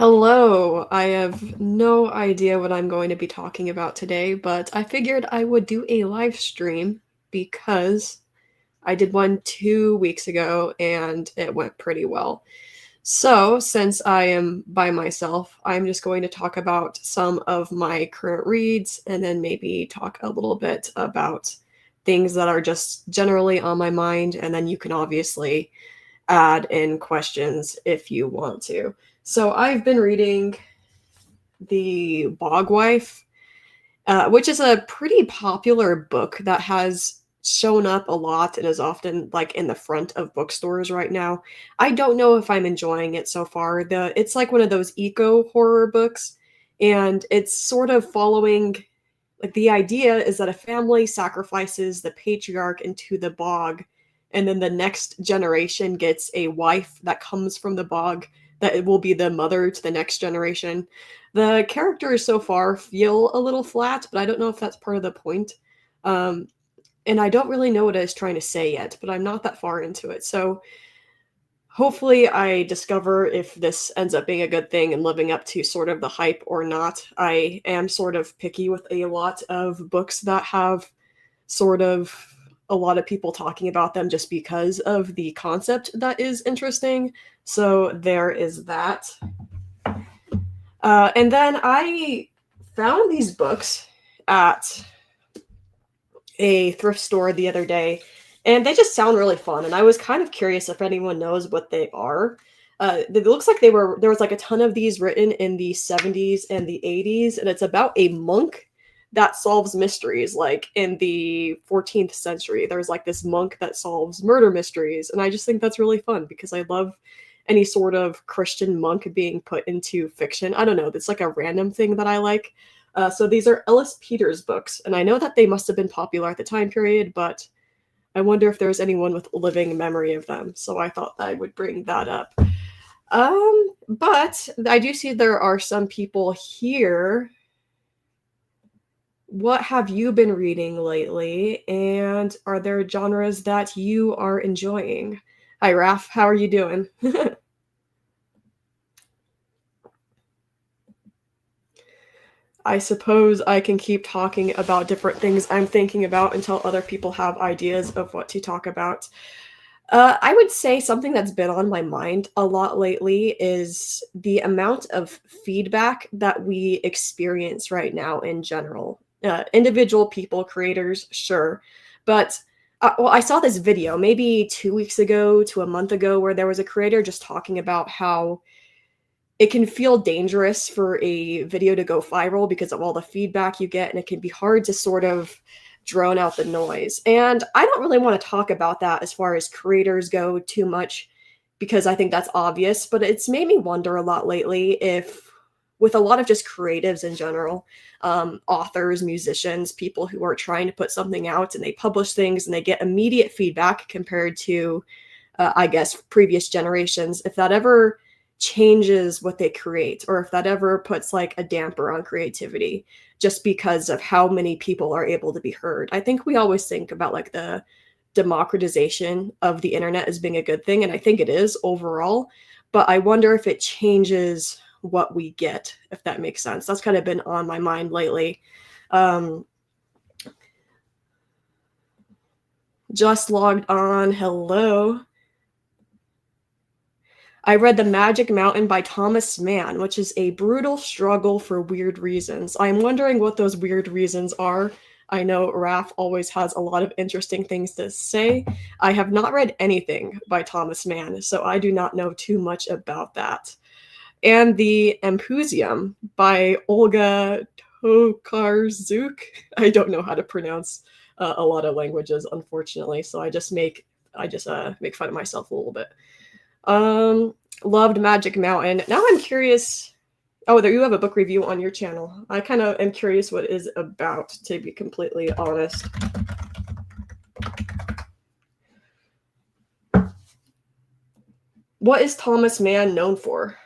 Hello. I have no idea what I'm going to be talking about today, but I figured I would do a live stream because I did one 2 weeks ago and it went pretty well. So, since I am by myself, I'm just going to talk about some of my current reads and then maybe talk a little bit about things that are just generally on my mind. And then you can obviously add in questions if you want to. So I've been reading The Bog Wife, which is a pretty popular book that has shown up a lot and is often like in the front of bookstores right now. I don't know if I'm enjoying it so far. It's like one of those eco horror books, and it's sort of following like the idea is that a family sacrifices the patriarch into the bog, and then the next generation gets a wife that comes from the bog that it will be the mother to the next generation. The characters so far feel a little flat, but I don't know if that's part of the point. Um, and I don't really know what it's trying to say yet, but I'm not that far into it. So hopefully I discover if this ends up being a good thing and living up to sort of the hype or not. I am sort of picky with a lot of books that have sort of a lot of people talking about them just because of the concept that is interesting. So there is that. And then I found these books at a thrift store the other day, and they just sound really fun. And I was kind of curious if anyone knows what they are. It looks like there was like a ton of these written in the 70s and the 80s, and it's about a monk that solves mysteries. Like in the 14th century, there's like this monk that solves murder mysteries, and I just think that's really fun because I love any sort of Christian monk being put into fiction. I don't know, it's like a random thing that I like. So these are Ellis Peters books, and I know that they must have been popular at the time period, but I wonder if there's anyone with living memory of them. So I thought I would bring that up. But I do see there are some people here. What have you been reading lately? And are there genres that you are enjoying? Hi, Raf. How are you doing? I suppose I can keep talking about different things I'm thinking about until other people have ideas of what to talk about. I would say something that's been on my mind a lot lately is the amount of feedback that we experience right now in general. Individual people, creators, sure. But well, I saw this video maybe 2 weeks ago to a month ago where there was a creator just talking about how it can feel dangerous for a video to go viral because of all the feedback you get, and it can be hard to sort of drone out the noise. And I don't really want to talk about that as far as creators go too much because I think that's obvious, but it's made me wonder a lot lately if, with a lot of just creatives in general, authors, musicians, people who are trying to put something out and they publish things and they get immediate feedback compared to, I guess, previous generations, if that ever changes what they create or if that ever puts like a damper on creativity just because of how many people are able to be heard. I think we always think about like the democratization of the internet as being a good thing, and I think it is overall, but I wonder if it changes what we get, if that makes sense. That's kind of been on my mind lately. um just logged on. Hello. I read The Magic Mountain by Thomas Mann, which is a brutal struggle for weird reasons. I'm wondering what those weird reasons are. I know Raph always has a lot of interesting things to say. I have not read anything by Thomas Mann, so I do not know too much about that. And The Empusium by Olga Tokarzuk. I don't know how to pronounce a lot of languages, unfortunately, so I just make fun of myself a little bit. Loved Magic Mountain. Now I'm curious. Oh, there you have a book review on your channel. I kind of am curious what it is about, to be completely honest. What is Thomas Mann known for?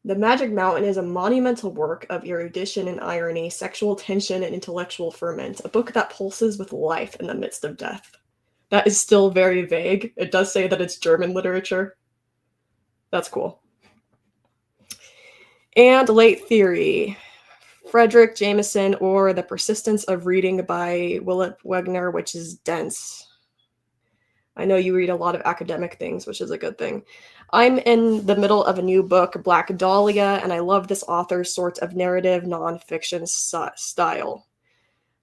The Magic Mountain is a monumental work of erudition and irony, sexual tension and intellectual ferment, a book that pulses with life in the midst of death. That is still very vague. It does say that it's German literature. That's cool. And late theory. Frederick Jameson or The Persistence of Reading by Willip Wegner, which is dense. I know you read a lot of academic things, which is a good thing. I'm in the middle of a new book, Black Dahlia, and I love this author's sort of narrative nonfiction style.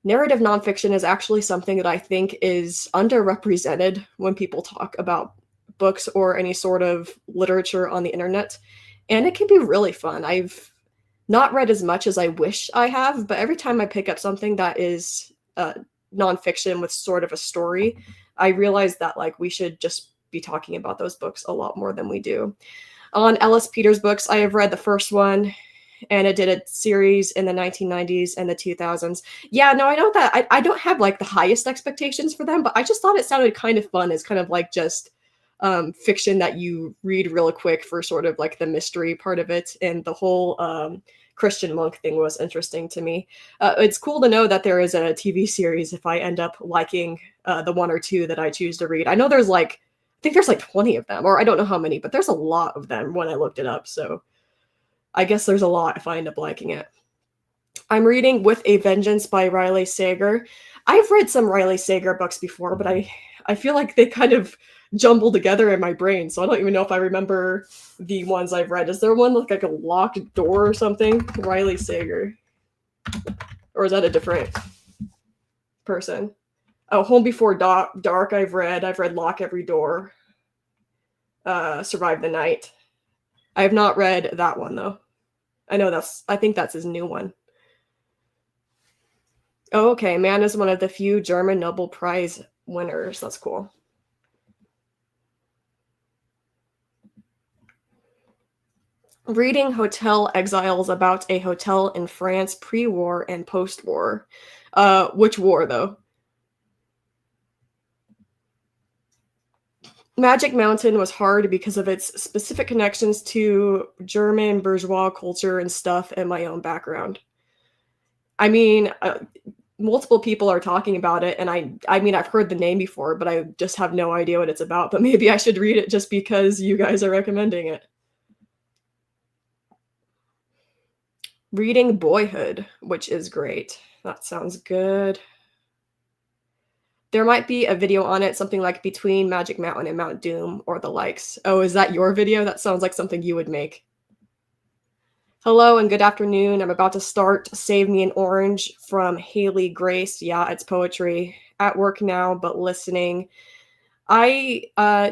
Narrative nonfiction is actually something that I think is underrepresented when people talk about books or any sort of literature on the internet, and it can be really fun. I've not read as much as I wish I have, but every time I pick up something that is nonfiction with sort of a story, I realize that like we should just be talking about those books a lot more than we do. On Ellis Peters books, I have read the first one, and it did a series in the 1990s and the 2000s. Yeah, no, I know that I don't have like the highest expectations for them, but I just thought it sounded kind of fun as kind of like just fiction that you read real quick for sort of like the mystery part of it, and the whole Christian monk thing was interesting to me. It's cool to know that there is a TV series if I end up liking the one or two that I choose to read. I know there's like, I think there's like 20 of them, or I don't know how many, but there's a lot of them when I looked it up. So I guess there's a lot if I end up liking it. I'm reading With a Vengeance by Riley Sager. I've read some Riley Sager books before, but I feel like they kind of jumble together in my brain, so I don't even know if I remember the ones I've read. Is there one with like a locked door or something? Riley Sager. Or is that a different person? Oh, Home Before Dark I've read. I've read Lock Every Door. Survive the Night. I have not read that one though. I think that's his new one. Oh, okay. Man is one of the few German Nobel Prize winners. That's cool. Reading Hotel Exiles about a hotel in France pre-war and post-war. Which war, though? Magic Mountain was hard because of its specific connections to German bourgeois culture and stuff and my own background. I mean, multiple people are talking about it, and I mean, I've heard the name before, but I just have no idea what it's about. But maybe I should read it just because you guys are recommending it. Reading Boyhood, which is great. That sounds good. There might be a video on it, something like Between Magic Mountain and Mount Doom or the likes. Oh, is that your video? That sounds like something you would make. Hello and good afternoon. I'm about to start Save Me an Orange from Haley Grace. Yeah, it's poetry. At work now, but listening. I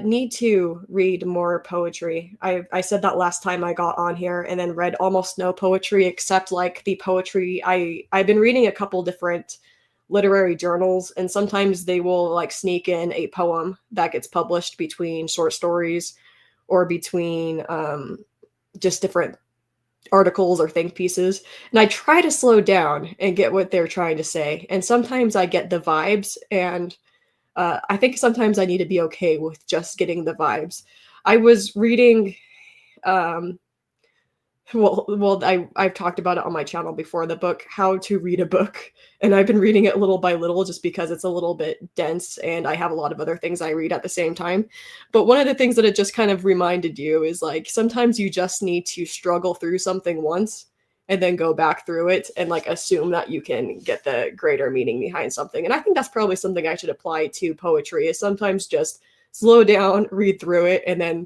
need to read more poetry. I said that last time I got on here, and then read almost no poetry except like the poetry. I've been reading a couple different literary journals, and sometimes they will like sneak in a poem that gets published between short stories or between just different articles or think pieces. And I try to slow down and get what they're trying to say. And sometimes I get the vibes, and I think sometimes I need to be okay with just getting the vibes. I was reading, I've talked about it on my channel before, the book How to Read a Book, and I've been reading it little by little just because it's a little bit dense and I have a lot of other things I read at the same time. But one of the things that it just kind of reminded you is like sometimes you just need to struggle through something once and then go back through it and like assume that you can get the greater meaning behind something. And I think that's probably something I should apply to poetry, is sometimes just slow down, read through it, and then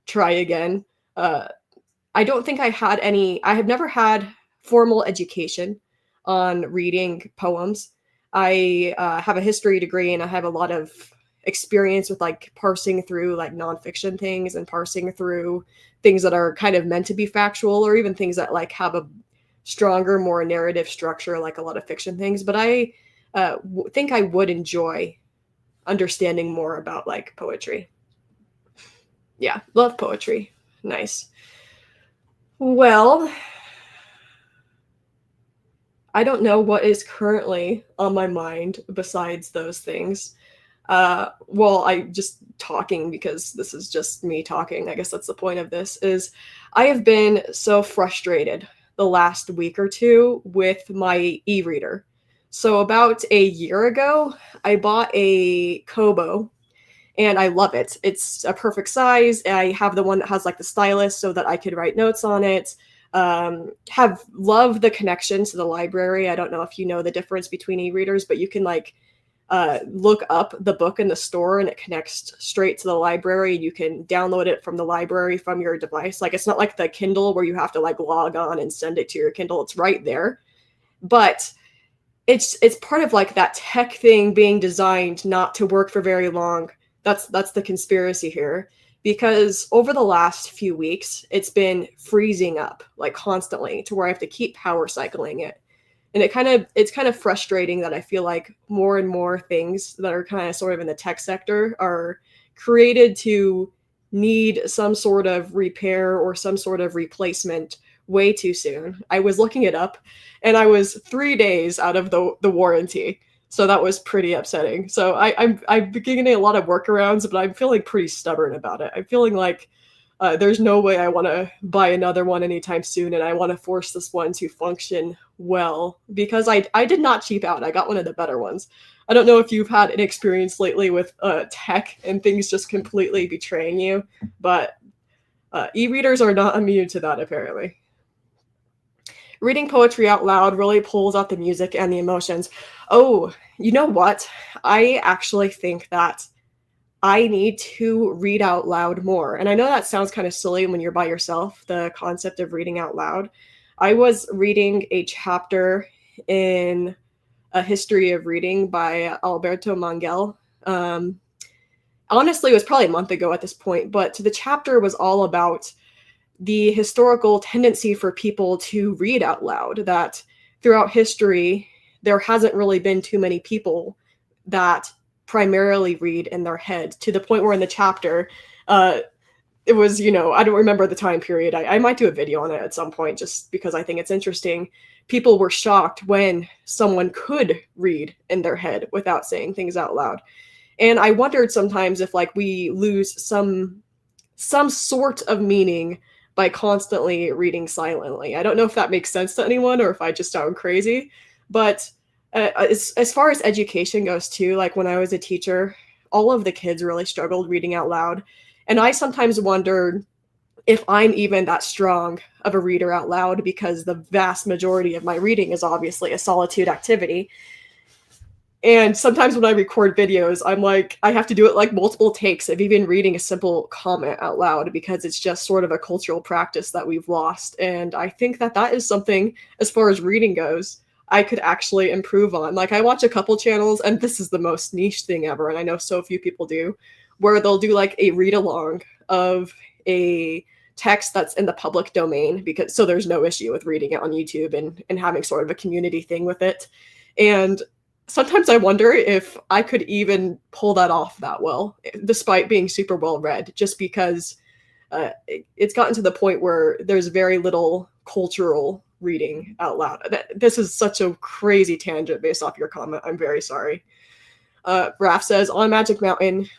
try again. I don't think I have never had formal education on reading poems. I have a history degree, and I have a lot of experience with like parsing through like nonfiction things and parsing through things that are kind of meant to be factual, or even things that like have a stronger, more narrative structure, like a lot of fiction things. But I think I would enjoy understanding more about like poetry. Yeah, love poetry. Nice. Well, I don't know what is currently on my mind besides those things. I just talking because this is just me talking. I guess that's the point of this, is I have been so frustrated the last week or two with my e-reader. So about a year ago, I bought a Kobo and I love it. It's a perfect size. I have the one that has like the stylus so that I could write notes on it. Have loved the connection to the library. I don't know if you know the difference between e-readers, but you can like look up the book in the store and it connects straight to the library. You can download it from the library from your device. Like it's not like the Kindle where you have to like log on and send it to your Kindle. It's right there. But it's part of like that tech thing being designed not to work for very long. That's the conspiracy here. Because over the last few weeks, it's been freezing up like constantly to where I have to keep power cycling it. And it's kind of frustrating that I feel like more and more things that are kind of sort of in the tech sector are created to need some sort of repair or some sort of replacement way too soon. I was looking it up and I was 3 days out of the warranty. So that was pretty upsetting. So I'm getting a lot of workarounds, but I'm feeling pretty stubborn about it. I'm feeling like there's no way I want to buy another one anytime soon, and I want to force this one to function well because I did not cheap out. I got one of the better ones. I don't know if you've had an experience lately with tech and things just completely betraying you, but e-readers are not immune to that apparently. Reading poetry out loud really pulls out the music and the emotions. Oh, you know what? I actually think that I need to read out loud more. And I know that sounds kind of silly when you're by yourself, the concept of reading out loud. I was reading a chapter in A History of Reading by Alberto Mangel. Honestly, it was probably a month ago at this point, but the chapter was all about the historical tendency for people to read out loud, that throughout history, there hasn't really been too many people that primarily read in their head, to the point where in the chapter, it was, I don't remember the time period. I might do a video on it at some point just because I think it's interesting. People were shocked when someone could read in their head without saying things out loud. And I wondered sometimes if like we lose some sort of meaning by constantly reading silently. I don't know if that makes sense to anyone or if I just sound crazy, but as far as education goes too, like when I was a teacher, all of the kids really struggled reading out loud. And I sometimes wondered if I'm even that strong of a reader out loud because the vast majority of my reading is obviously a solitude activity. And sometimes when I record videos, I'm like, I have to do it like multiple takes of even reading a simple comment out loud because it's just sort of a cultural practice that we've lost. And I think that that is something, as far as reading goes, I could actually improve on. Like I watch a couple channels, and this is the most niche thing ever, and I know so few people do, where they'll do like a read along of a text that's in the public domain because so there's no issue with reading it on YouTube and having sort of a community thing with it. And sometimes I wonder if I could even pull that off that well, despite being super well read, just because it's gotten to the point where there's very little cultural reading out loud. This is such a crazy tangent based off your comment. I'm very sorry. Raph says, on Magic Mountain,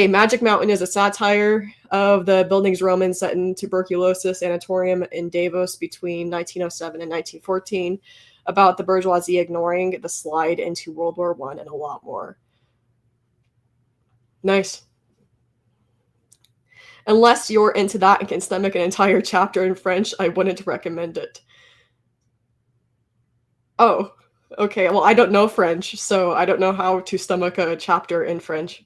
Magic Mountain is a satire of the buildings Romans set in tuberculosis sanatorium in Davos between 1907 and 1914, about the bourgeoisie ignoring the slide into World War I and a lot more. Nice. Unless you're into that and can stomach an entire chapter in French, I wouldn't recommend it. Oh, okay. Well, I don't know French, so I don't know how to stomach a chapter in French.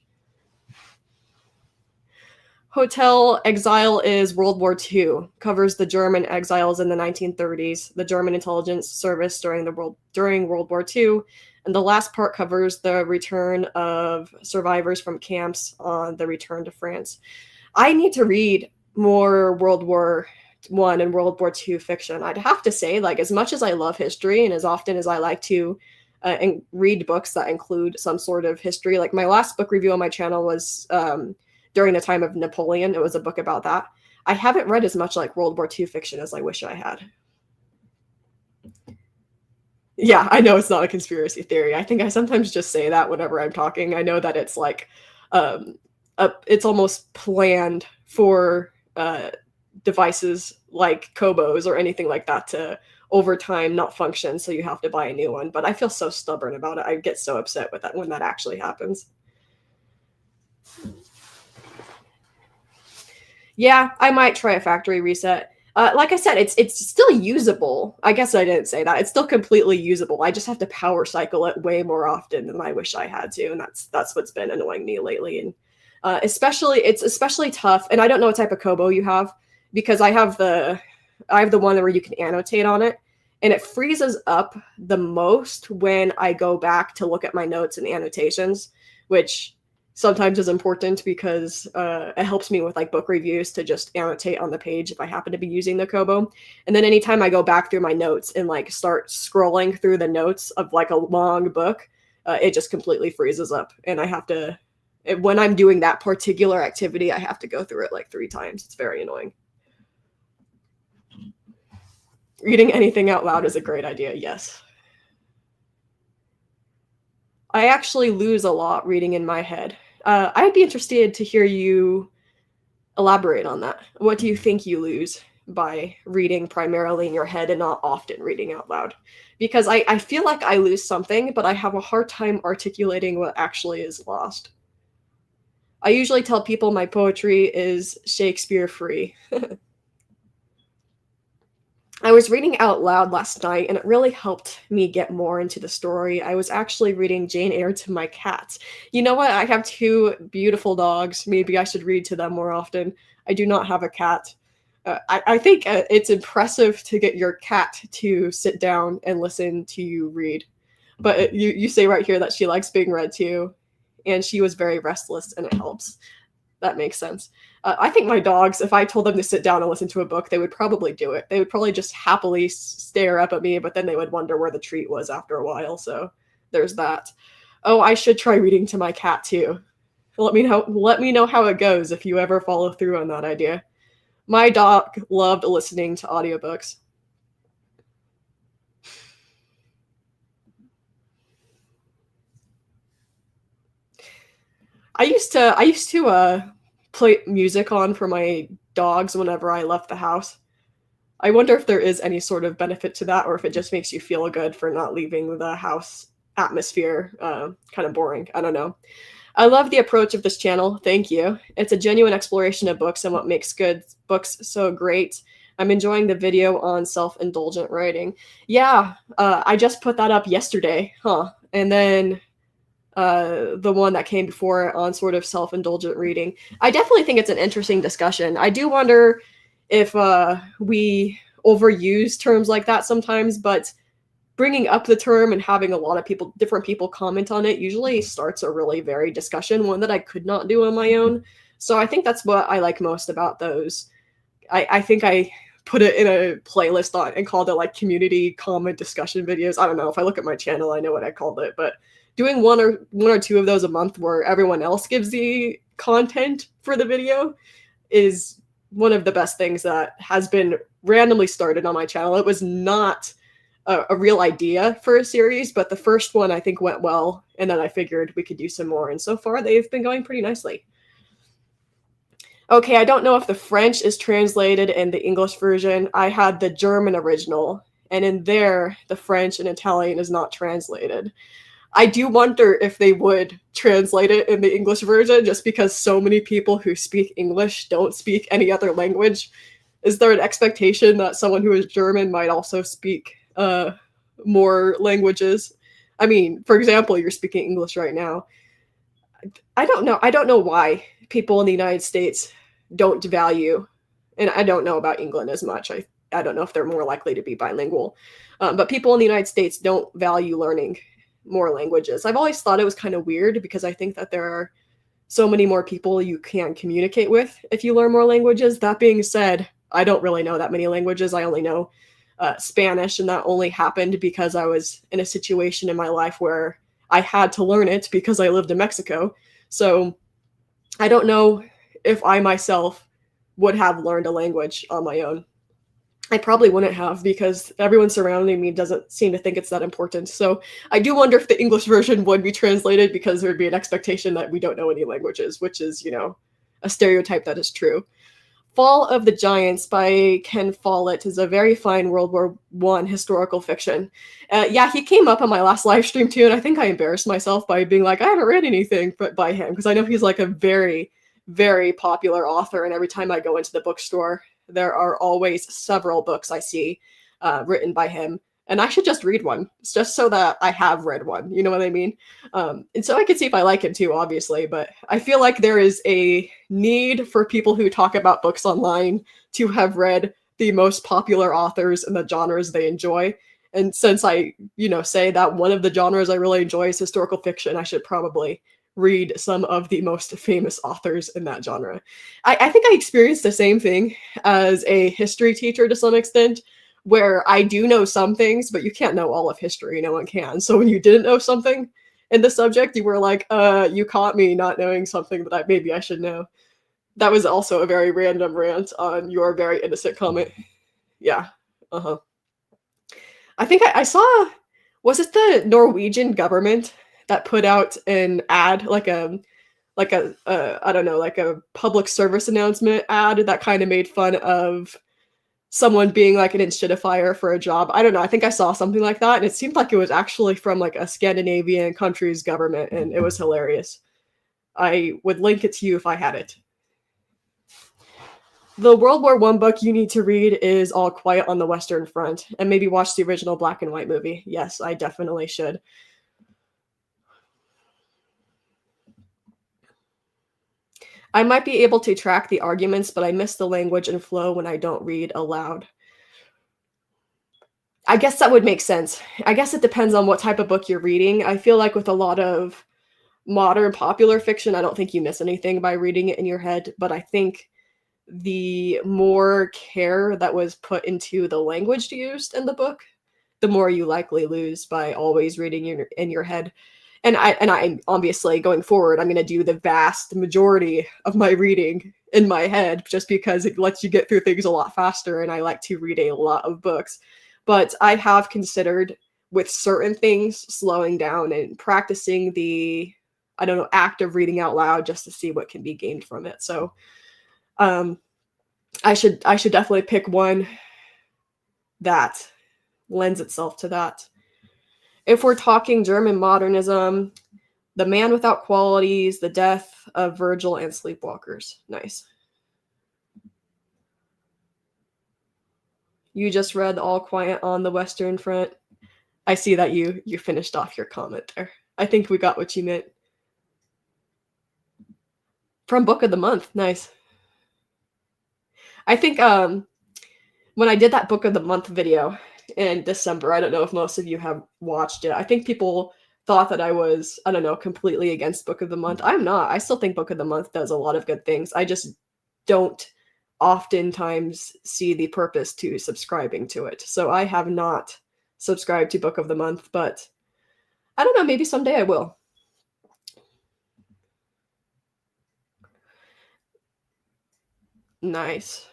Hotel Exile is World War II, covers the German exiles in the 1930s, the German intelligence service during World War II, and the last part covers the return of survivors from camps on the return to France. I need to read more World War I and World War II fiction. I'd have to say, like, as much as I love history and as often as I like to read books that include some sort of history, like my last book review on my channel was during the time of Napoleon. It was a book about that. I haven't read as much like World War II fiction as I wish I had. Yeah, I know it's not a conspiracy theory. I think I sometimes just say that whenever I'm talking. I know that it's like, it's almost planned for devices like Kobos or anything like that to over time not function, so you have to buy a new one. But I feel so stubborn about it. I get so upset with that when that actually happens. Yeah, I might try a factory reset. Like I said, it's still usable. I guess I didn't say that. It's still completely usable. I just have to power cycle it way more often than I wish I had to, and that's what's been annoying me lately. And especially, it's especially tough. And I don't know what type of Kobo you have because I have the one where you can annotate on it, and it freezes up the most when I go back to look at my notes and annotations, which sometimes is important because it helps me with like book reviews to just annotate on the page if I happen to be using the Kobo. And then anytime I go back through my notes and like start scrolling through the notes of like a long book, it just completely freezes up. And I have to, when I'm doing that particular activity, I have to go through it like 3 times. It's very annoying. Reading anything out loud is a great idea, yes. I actually lose a lot reading in my head. I'd be interested to hear you elaborate on that. What do you think you lose by reading primarily in your head and not often reading out loud? Because I feel like I lose something, but I have a hard time articulating what actually is lost. I usually tell people my poetry is Shakespeare free. I was reading out loud last night and it really helped me get more into the story. I was actually reading Jane Eyre to my cats. You know what? I have 2 beautiful dogs. Maybe I should read to them more often. I do not have a cat. I think it's impressive to get your cat to sit down and listen to you read. But you say right here that she likes being read to, and she was very restless, and it helps. That makes sense. I think my dogs, if I told them to sit down and listen to a book, they would probably do it. They would probably just happily stare up at me, but then they would wonder where the treat was after a while. So there's that. Oh, I should try reading to my cat too. Let me know how it goes if you ever follow through on that idea. My dog loved listening to audiobooks. I used to play music on for my dogs whenever I left the house. I wonder if there is any sort of benefit to that, or if it just makes you feel good for not leaving the house atmosphere kind of boring. I don't know. I love the approach of this channel. Thank you. It's a genuine exploration of books and what makes good books so great. I'm enjoying the video on self-indulgent writing. Yeah, I just put that up yesterday, huh? And then the one that came before it on sort of self-indulgent reading. I definitely think it's an interesting discussion. I do wonder if we overuse terms like that sometimes, but bringing up the term and having a lot of different people comment on it usually starts a really varied discussion, one that I could not do on my own. So I think that's what I like most about those. I think I put it in a playlist on and called it like community comment discussion videos. I don't know. If I look at my channel, I know what I called it, but doing one or 2 of those a month where everyone else gives the content for the video is one of the best things that has been randomly started on my channel. It was not a real idea for a series, but the first one I think went well, and then I figured we could do some more, and so far they've been going pretty nicely. Okay, I don't know if the French is translated in the English version. I had the German original, and in there, the French and Italian is not translated. I do wonder if they would translate it in the English version, just because so many people who speak English don't speak any other language. Is there an expectation that someone who is German might also speak more languages? I mean, for example, you're speaking English right now. I don't know. I don't know why people in the United States don't value, and I don't know about England as much. I don't know if they're more likely to be bilingual, but people in the United States don't value learning more languages. I've always thought it was kind of weird because I think that there are so many more people you can communicate with if you learn more languages. That being said, I don't really know that many languages. I only know Spanish, and that only happened because I was in a situation in my life where I had to learn it because I lived in Mexico. So I don't know if I myself would have learned a language on my own. I probably wouldn't have, because everyone surrounding me doesn't seem to think it's that important. So I do wonder if the English version would be translated, because there would be an expectation that we don't know any languages, which is, a stereotype that is true. Fall of the Giants by Ken Follett is a very fine World War I historical fiction. Yeah, he came up on my last live stream too, and I think I embarrassed myself by being like, I haven't read anything by him, because I know he's like a very, very popular author, and every time I go into the bookstore, there are always several books I see written by him. And I should just read one, just so that I have read one. You know what I mean? And so I can see if I like him too, obviously. But I feel like there is a need for people who talk about books online to have read the most popular authors and the genres they enjoy. And since I, say that one of the genres I really enjoy is historical fiction, I should probably read some of the most famous authors in that genre. I think I experienced the same thing as a history teacher to some extent, where I do know some things, but you can't know all of history. No one can. So when you didn't know something in the subject, you were like, you caught me not knowing something that maybe I should know. That was also a very random rant on your very innocent comment. Yeah. Uh-huh. I think I saw, was it the Norwegian government that put out an ad, I don't know, like a public service announcement ad that kind of made fun of someone being like an inshitifier for a job. I don't know. I think I saw something like that, and it seemed like it was actually from like a Scandinavian country's government, and it was hilarious. I would link it to you if I had it. The World War I book you need to read is All Quiet on the Western Front, and maybe watch the original black and white movie. Yes, I definitely should. I might be able to track the arguments, but I miss the language and flow when I don't read aloud. I guess that would make sense. I guess it depends on what type of book you're reading. I feel like with a lot of modern popular fiction, I don't think you miss anything by reading it in your head, but I think the more care that was put into the language used in the book, the more you likely lose by always reading in your head. And I obviously going forward, I'm going to do the vast majority of my reading in my head just because it lets you get through things a lot faster, and I like to read a lot of books. But I have considered with certain things slowing down and practicing the, I don't know, act of reading out loud just to see what can be gained from it. So I should definitely pick one that lends itself to that. If we're talking German modernism, The Man Without Qualities, The Death of Virgil, and Sleepwalkers. Nice. You just read All Quiet on the Western Front. I see that you finished off your comment there. I think we got what you meant. From Book of the Month. Nice. I think when I did that Book of the Month video in December, I don't know if most of you have watched it. I think people thought that I was, I don't know, completely against Book of the Month. I'm not. I still think Book of the Month does a lot of good things. I just don't oftentimes see the purpose to subscribing to it. So I have not subscribed to Book of the Month, but I don't know, maybe someday I will. Nice.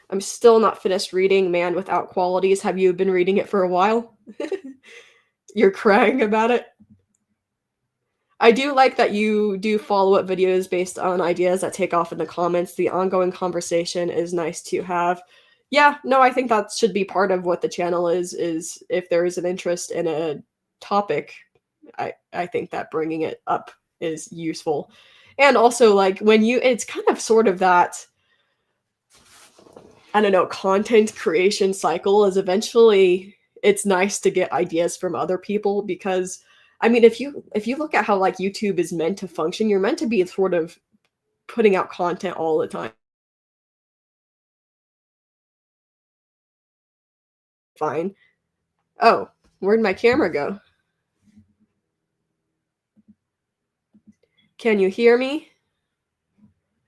I'm still not finished reading Man Without Qualities. Have you been reading it for a while? You're crying about it? I do like that you do follow-up videos based on ideas that take off in the comments. The ongoing conversation is nice to have. Yeah, no, I think that should be part of what the channel is if there is an interest in a topic, I think that bringing it up is useful. And also, like, it's kind of sort of that, I don't know, content creation cycle is eventually, it's nice to get ideas from other people because, I mean, if you look at how like YouTube is meant to function, you're meant to be sort of putting out content all the time. Fine. Oh, where'd my camera go? Can you hear me?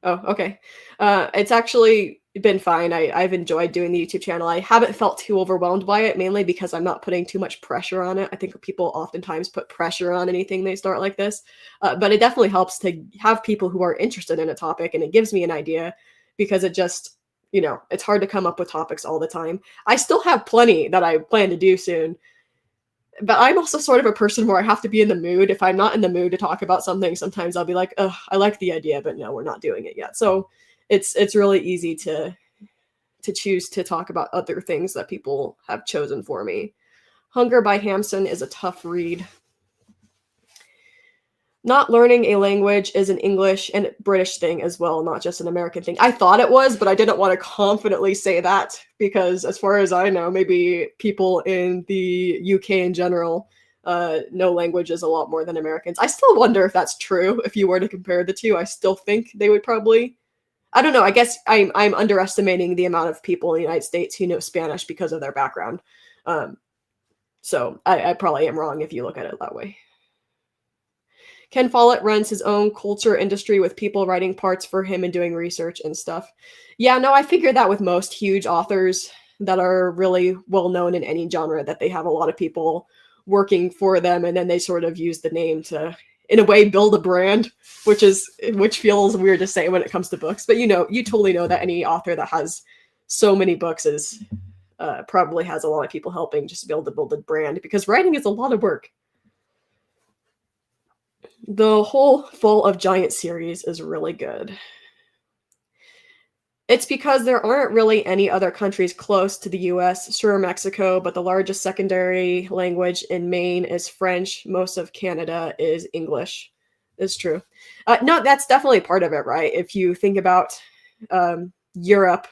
Oh, okay. It's actually been fine. I've enjoyed doing the YouTube channel. I haven't felt too overwhelmed by it, mainly because I'm not putting too much pressure on it. I think people oftentimes put pressure on anything they start like this. But it definitely helps to have people who are interested in a topic, and it gives me an idea because it just, it's hard to come up with topics all the time. I still have plenty that I plan to do soon. But I'm also sort of a person where I have to be in the mood. If I'm not in the mood to talk about something, sometimes I'll be like, "Ugh, I like the idea, but no, we're not doing it yet." So it's really easy to choose to talk about other things that people have chosen for me. Hunger by Hamsun is a tough read. Not learning a language is an English and British thing as well, not just an American thing. I thought it was, but I didn't want to confidently say that because, as far as I know, maybe people in the UK in general know languages a lot more than Americans. I still wonder if that's true. If you were to compare the two, I still think they would probably. I don't know. I guess I'm underestimating the amount of people in the United States who know Spanish because of their background. Um, so I probably am wrong if you look at it that way. Ken Follett runs his own culture industry with people writing parts for him and doing research and stuff. Yeah, no, I figured that with most huge authors that are really well known in any genre, that they have a lot of people working for them, and then they sort of use the name to, in a way, build a brand, which feels weird to say when it comes to books. But you totally know that any author that has so many books is probably has a lot of people helping just be able to build a brand, because writing is a lot of work. The whole Full of Giant series is really good. It's because there aren't really any other countries close to the US, sure, Mexico, but the largest secondary language in Maine is French. Most of Canada is English. It's true. No, that's definitely part of it, right? If you think about Europe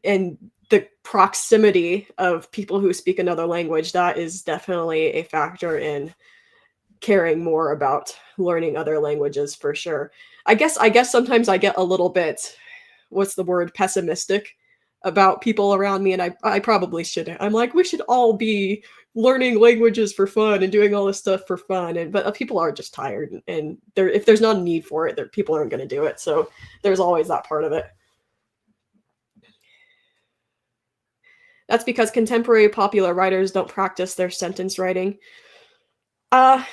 and the proximity of people who speak another language, that is definitely a factor in caring more about learning other languages for sure. I guess sometimes I get a little bit, what's the word, pessimistic about people around me, and I probably shouldn't. I'm like, we should all be learning languages for fun and doing all this stuff for fun, and but people are just tired, and there, if there's not a need for it, people aren't going to do it. So there's always that part of it. That's because contemporary popular writers don't practice their sentence writing.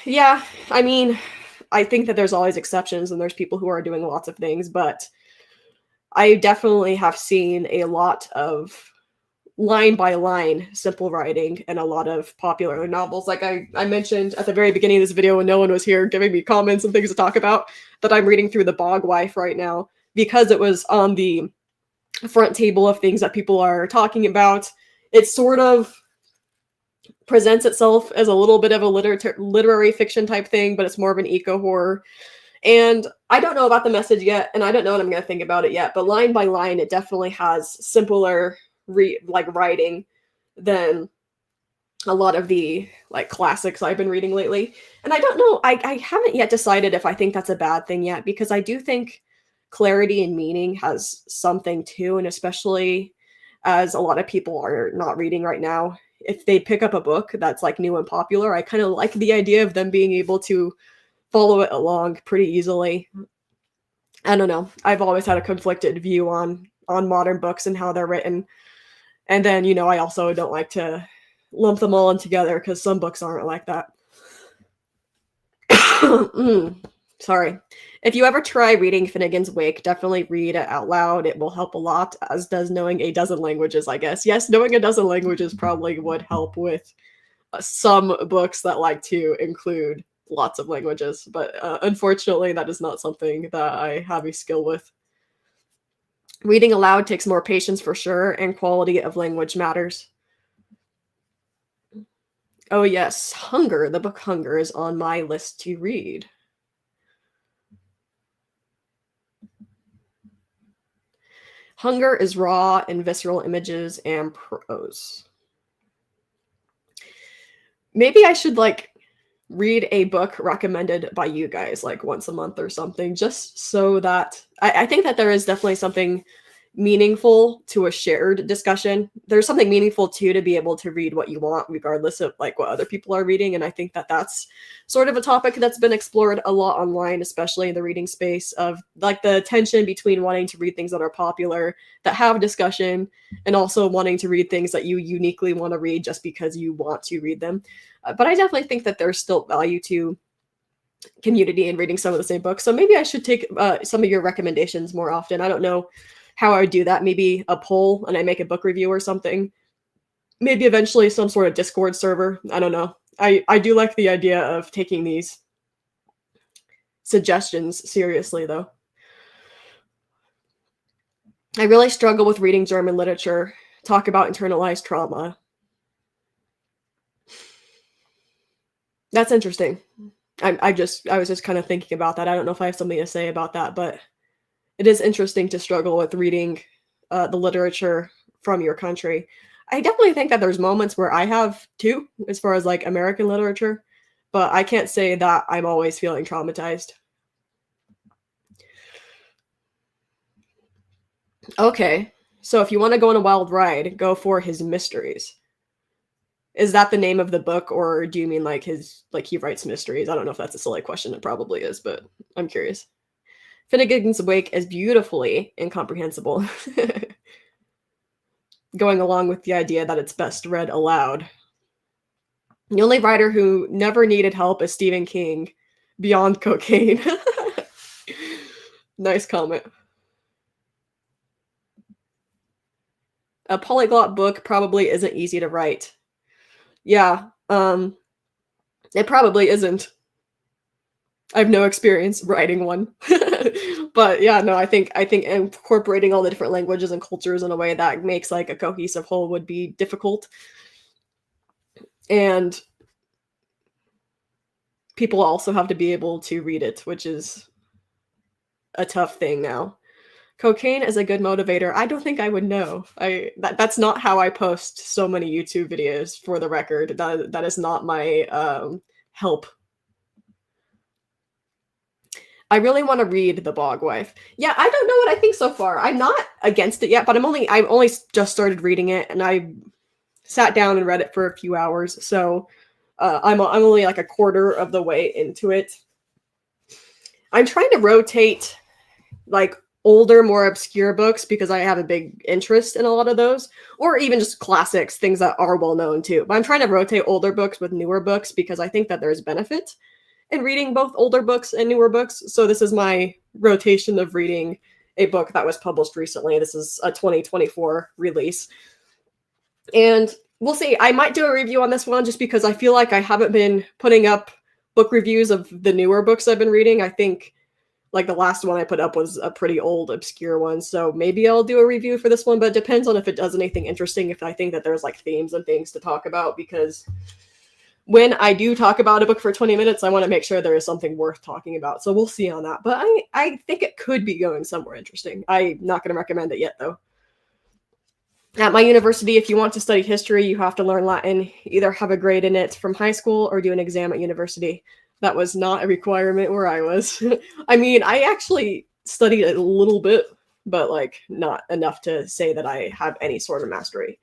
Yeah, I mean, I think that there's always exceptions and there's people who are doing lots of things, but I definitely have seen a lot of line by line simple writing and a lot of popular novels. Like I mentioned at the very beginning of this video when no one was here giving me comments and things to talk about, that I'm reading through The Bog Wife right now because it was on the front table of things that people are talking about. It sort of presents itself as a little bit of a literary fiction type thing, but it's more of an eco horror. And I don't know about the message yet, and I don't know what I'm going to think about it yet. But line by line, it definitely has simpler writing than a lot of the like classics I've been reading lately. And I don't know, I haven't yet decided if I think that's a bad thing yet, because I do think clarity and meaning has something too, and especially as a lot of people are not reading right now, if they pick up a book that's like new and popular, I kind of like the idea of them being able to follow it along pretty easily. I don't know. I've always had a conflicted view on modern books and how they're written. And then, I also don't like to lump them all in together because some books aren't like that. Sorry. If you ever try reading Finnegan's Wake, definitely read it out loud. It will help a lot, as does knowing a dozen languages, I guess. Yes, knowing a dozen languages probably would help with some books that like to include lots of languages, but unfortunately, that is not something that I have a skill with. Reading aloud takes more patience for sure, and quality of language matters. Oh yes, Hunger. The book Hunger is on my list to read. Hunger is raw and visceral images and prose. Maybe I should read a book recommended by you guys like once a month or something, just so that I think that there is definitely something meaningful to a shared discussion. There's something meaningful too to be able to read what you want regardless of like what other people are reading, and I think that that's sort of a topic that's been explored a lot online, especially in the reading space, of like the tension between wanting to read things that are popular that have discussion and also wanting to read things that you uniquely want to read just because you want to read them. But I definitely think that there's still value to community and reading some of the same books. So maybe I should take some of your recommendations more often. I don't know how I would do that. Maybe a poll and I make a book review or something. maybe eventually some sort of Discord server. I don't know. I do like the idea of taking these suggestions seriously, though. I really struggle with reading German literature. Talk about internalized trauma. That's interesting. I was just kind of thinking about that. I don't know if I have something to say about that, but it is interesting to struggle with reading the literature from your country. I definitely think that there's moments where I have too, as far as like American literature, but I can't say that I'm always feeling traumatized. Okay, so if you want to go on a wild ride, go for his mysteries. Is that the name of the book, or do you mean like he writes mysteries? I don't know if that's a silly question. It probably is, but I'm curious. Finnegan's Wake is beautifully incomprehensible, going along with the idea that it's best read aloud. The only writer who never needed help is Stephen King, beyond cocaine. Nice comment. A polyglot book probably isn't easy to write. Yeah, it probably isn't. I have no experience writing one. But yeah, no, I think incorporating all the different languages and cultures in a way that makes like a cohesive whole would be difficult. And people also have to be able to read it, which is a tough thing now. Cocaine is a good motivator. I don't think I would know. That's not how I post so many YouTube videos, for the record. That is not my help. I really want to read The Bog Wife. Yeah, I don't know what I think so far. I'm not against it yet, but I've only just started reading it, and I sat down and read it for a few hours. So I'm only like a quarter of the way into it. I'm trying to rotate like older, more obscure books because I have a big interest in a lot of those, or even just classics, things that are well known too. But I'm trying to rotate older books with newer books because I think that there's benefit in reading both older books and newer books. So this is my rotation of reading a book that was published recently. This is a 2024 release. And we'll see. I might do a review on this one just because I feel like I haven't been putting up book reviews of the newer books I've been reading. I think like the last one I put up was a pretty old, obscure one. So maybe I'll do a review for this one, but it depends on if it does anything interesting, if I think that there's like themes and things to talk about, because when I do talk about a book for 20 minutes, I want to make sure there is something worth talking about. So we'll see on that. But I think it could be going somewhere interesting. I'm not going to recommend it yet, though. At my university, if you want to study history, you have to learn Latin, either have a grade in it from high school or do an exam at university. That was not a requirement where I was. I mean, I actually studied a little bit, but like not enough to say that I have any sort of mastery.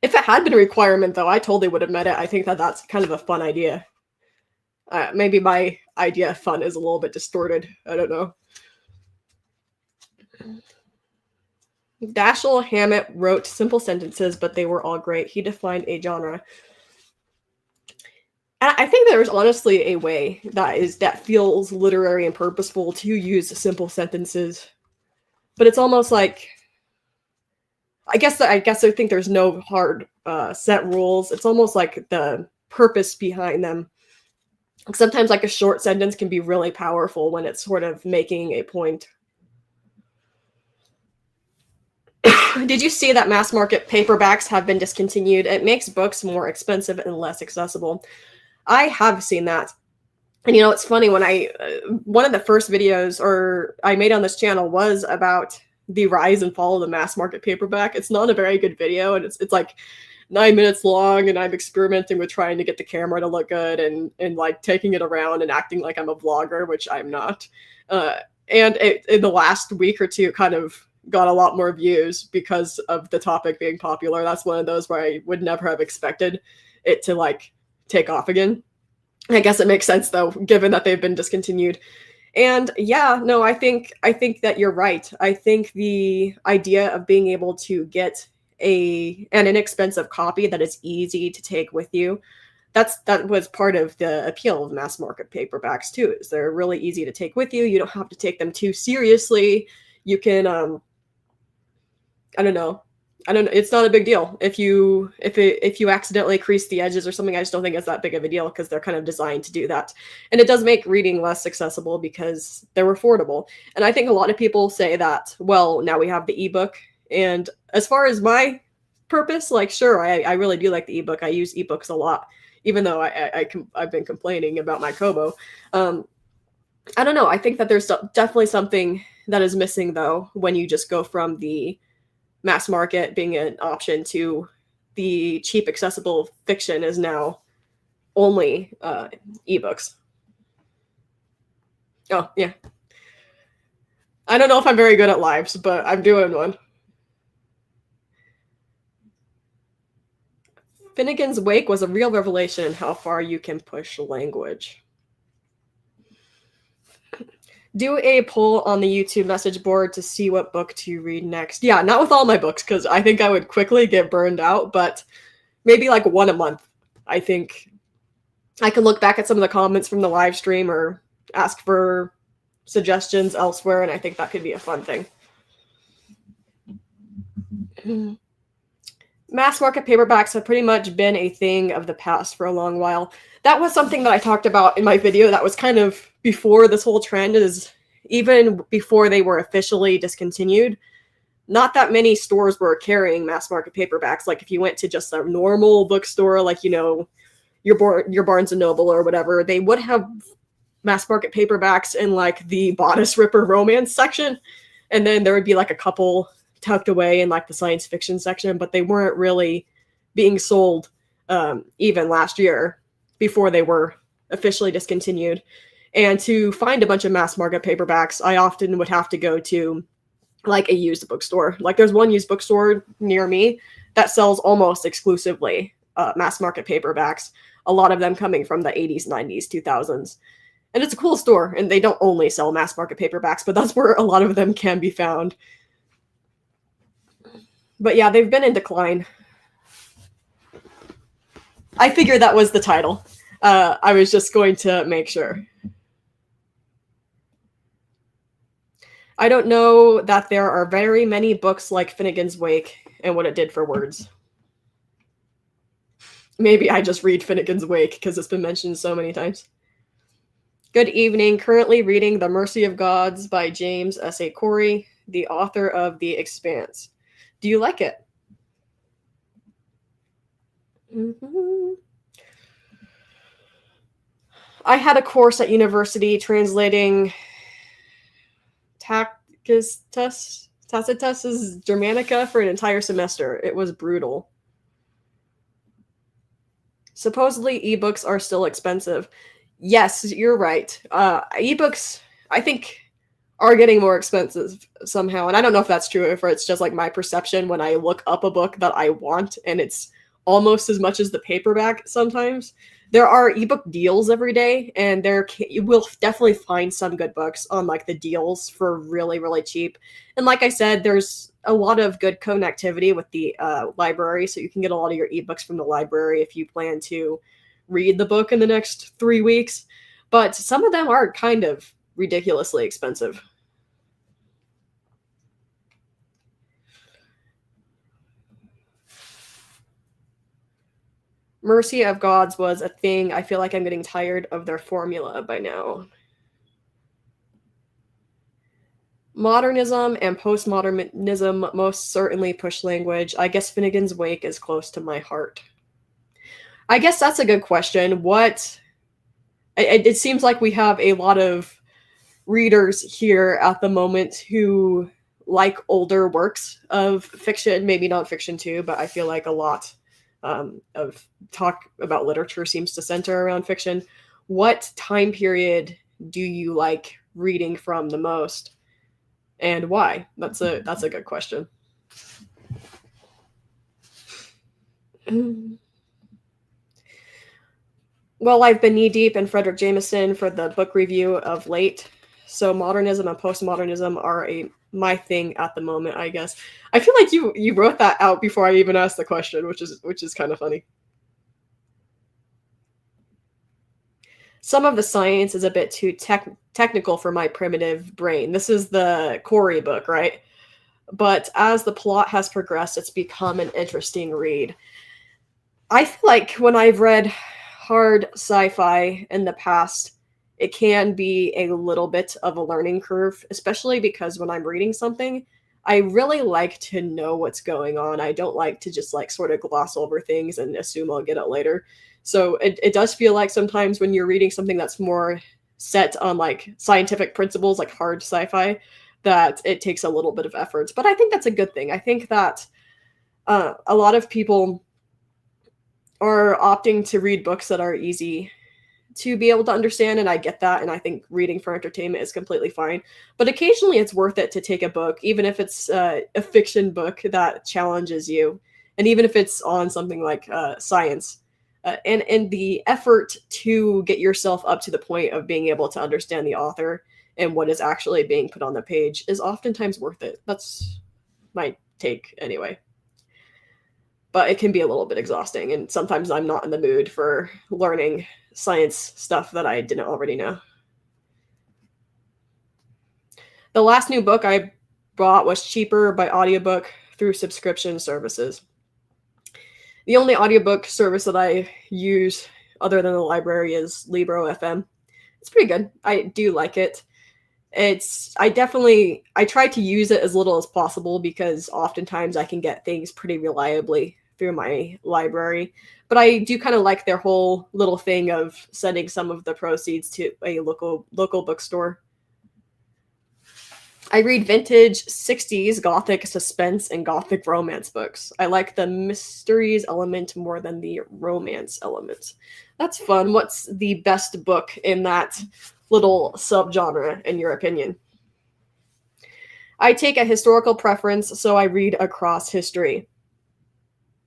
If it had been a requirement, though, I totally would have met it. I think that that's kind of a fun idea. Maybe my idea of fun is a little bit distorted. I don't know. Dashiell Hammett wrote simple sentences, but they were all great. He defined a genre. And I think there's honestly a way that feels literary and purposeful to use simple sentences, but it's almost like I guess I think there's no hard set rules. It's almost like the purpose behind them. Sometimes like a short sentence can be really powerful when it's sort of making a point. Did you see that mass market paperbacks have been discontinued? It makes books more expensive and less accessible. I have seen that. And it's funny, when one of the first videos I made on this channel was about the rise and fall of the mass market paperback. It's not a very good video, and it's like 9 minutes long, and I'm experimenting with trying to get the camera to look good and like taking it around and acting like I'm a vlogger, which I'm not. And in the last week or two, kind of got a lot more views because of the topic being popular. That's one of those where I would never have expected it to like take off again. I guess it makes sense though, given that they've been discontinued. And yeah, no, I think that you're right. I think the idea of being able to get an inexpensive copy that is easy to take with you, that was part of the appeal of mass market paperbacks too, is they're really easy to take with you. You don't have to take them too seriously. You can I don't know. I don't know. It's not a big deal if you accidentally crease the edges or something. I just don't think it's that big of a deal because they're kind of designed to do that, and it does make reading less accessible because they're affordable. And I think a lot of people say that. Well, now we have the ebook, and as far as my purpose, like sure, I really do like the ebook. I use ebooks a lot, even though I've been complaining about my Kobo. Um, I don't know. I think that there's definitely something that is missing though when you just go from the mass market being an option to the cheap accessible fiction is now only ebooks. Oh yeah, I don't know if I'm very good at lives, but I'm doing one. Finnegan's Wake was a real revelation in how far you can push language. Do a poll on the YouTube message board to see what book to read next. Yeah, not with all my books, because I think I would quickly get burned out, but maybe like one a month. I think I can look back at some of the comments from the live stream or ask for suggestions elsewhere, and I think that could be a fun thing. Mass market paperbacks have pretty much been a thing of the past for a long while. That was something that I talked about in my video that was kind of before this whole trend, is even before they were officially discontinued, not that many stores were carrying mass market paperbacks. Like if you went to just a normal bookstore, like, you know, your Barnes and Noble or whatever, they would have mass market paperbacks in like the bodice ripper romance section. And then there would be like a couple tucked away in like the science fiction section, but they weren't really being sold even last year before they were officially discontinued. And to find a bunch of mass market paperbacks, I often would have to go to like a used bookstore. Like there's one used bookstore near me that sells almost exclusively mass market paperbacks, a lot of them coming from the 80s, 90s, 2000s. And it's a cool store, and they don't only sell mass market paperbacks, but that's where a lot of them can be found. But yeah, they've been in decline. I figured that was the title. I was just going to make sure. I don't know that there are very many books like Finnegan's Wake and what it did for words. Maybe I just read Finnegan's Wake because it's been mentioned so many times. Good evening. Currently reading The Mercy of Gods by James S.A. Corey, the author of The Expanse. Do you like it? Mm-hmm. I had a course at university translating Tacitus's Germanica for an entire semester. It was brutal. Supposedly ebooks are still expensive. Yes, you're right. Ebooks, I think, are getting more expensive somehow. And I don't know if that's true, if it's just like my perception when I look up a book that I want and it's almost as much as the paperback sometimes. There are ebook deals every day, and you will definitely find some good books on like the deals for really, really cheap. And like I said, there's a lot of good connectivity with the library, so you can get a lot of your ebooks from the library if you plan to read the book in the next 3 weeks. But some of them are kind of ridiculously expensive. Mercy of Gods was a thing. I feel like I'm getting tired of their formula by now. Modernism and postmodernism most certainly push language. I guess Finnegan's Wake is close to my heart. I guess that's a good question. It seems like we have a lot of readers here at the moment who like older works of fiction, maybe nonfiction too, but I feel like a lot of talk about literature seems to center around fiction. What time period do you like reading from the most, and why? That's a good question. Well, I've been knee deep in Frederick Jameson for the book review of late, so modernism and postmodernism are my thing at the moment, I guess. I feel like you wrote that out before I even asked the question, which is kind of funny. Some of the science is a bit too technical for my primitive brain. This is the Corey book, right? but as the plot has progressed, it's become an interesting read. I feel like when I've read hard sci-fi in the past, it can be a little bit of a learning curve, especially because when I'm reading something, I really like to know what's going on. I don't like to just like sort of gloss over things and assume I'll get it later. So it does feel like sometimes when you're reading something that's more set on like scientific principles, like hard sci-fi, that it takes a little bit of effort. But I think that's a good thing. I think that a lot of people are opting to read books that are easy to be able to understand, and I get that, and I think reading for entertainment is completely fine. But occasionally it's worth it to take a book, even if it's a fiction book that challenges you, and even if it's on something like science. And the effort to get yourself up to the point of being able to understand the author and what is actually being put on the page is oftentimes worth it. That's my take anyway. But it can be a little bit exhausting, and sometimes I'm not in the mood for learning science stuff that I didn't already know. The last new book I bought was cheaper by audiobook through subscription services. The only audiobook service that I use other than the library is Libro FM. It's pretty good. I do like it. I try to use it as little as possible because oftentimes I can get things pretty reliably through my library. But I do kind of like their whole little thing of sending some of the proceeds to a local bookstore. I read vintage 60s gothic suspense and gothic romance books. I like the mysteries element more than the romance element. That's fun. What's the best book in that little subgenre, in your opinion? I take a historical preference, so I read across history.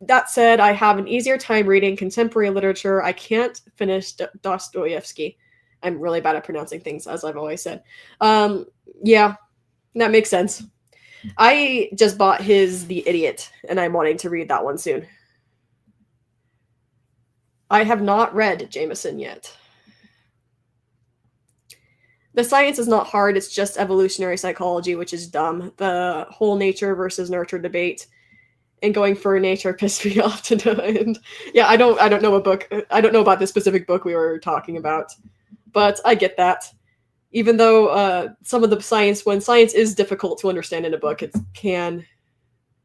That said, I have an easier time reading contemporary literature. I can't finish Dostoevsky. I'm really bad at pronouncing things, as I've always said. Yeah, that makes sense. I just bought his The Idiot, and I'm wanting to read that one soon. I have not read Jameson yet. The science is not hard, it's just evolutionary psychology, which is dumb. The whole nature versus nurture debate and going for nature pissed me off to no end. Yeah, I don't know I don't know about the specific book we were talking about, but I get that. Even though some of the science, when science is difficult to understand in a book, it can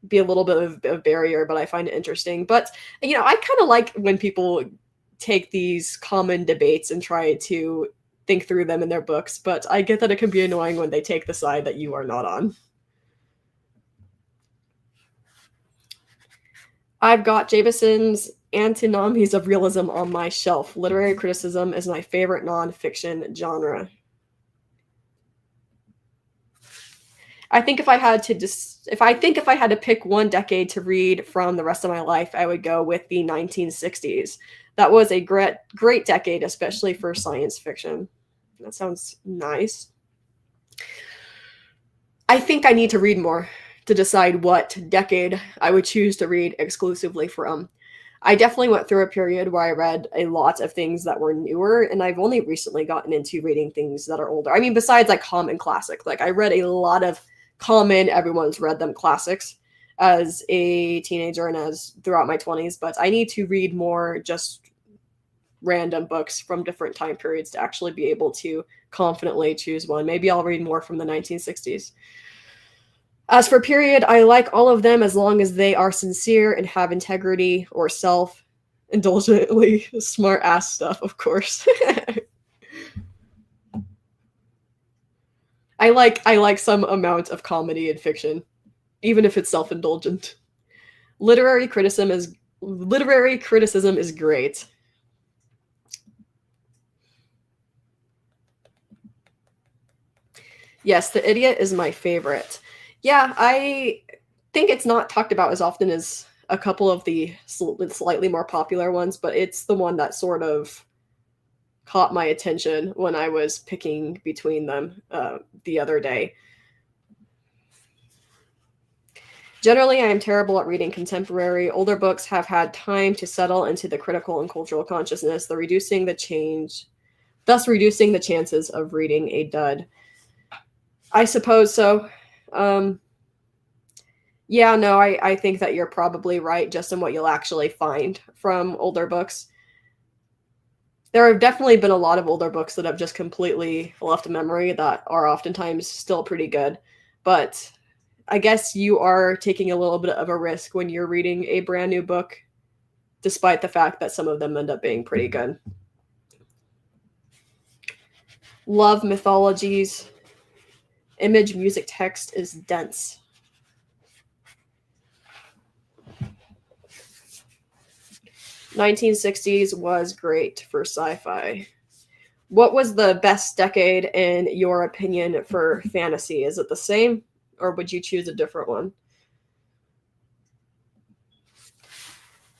be a little bit of a barrier, but I find it interesting. But I kind of like when people take these common debates and try to think through them in their books, but I get that it can be annoying when they take the side that you are not on. I've got Jameson's Antinomies of Realism on my shelf. Literary criticism is my favorite nonfiction genre. I think if I had to pick one decade to read from the rest of my life, I would go with the 1960s. That was a great decade, especially for science fiction. That sounds nice. I think I need to read more to decide what decade I would choose to read exclusively from. I definitely went through a period where I read a lot of things that were newer, and I've only recently gotten into reading things that are older. I mean, besides like common classic, like I read a lot of common, everyone's read them classics as a teenager and as throughout my 20s, but I need to read more just random books from different time periods to actually be able to confidently choose one. Maybe I'll read more from the 1960s. As for period, I like all of them as long as they are sincere and have integrity or self-indulgently smart ass stuff, of course. I like some amount of comedy in fiction, even if it's self-indulgent. Literary criticism is great. Yes, The Idiot is my favorite. Yeah, I think it's not talked about as often as a couple of the slightly more popular ones, but it's the one that sort of caught my attention when I was picking between them the other day. Generally, I am terrible at reading contemporary. Older books have had time to settle into the critical and cultural consciousness, thus reducing the chances of reading a dud. I suppose so. Yeah, no, I think that you're probably right just in what you'll actually find from older books. There have definitely been a lot of older books that have just completely left memory that are oftentimes still pretty good. But I guess you are taking a little bit of a risk when you're reading a brand new book, despite the fact that some of them end up being pretty good. Love mythologies. Image, music, text is dense. 1960s was great for sci-fi. What was the best decade in your opinion for fantasy? Is it the same or would you choose a different one?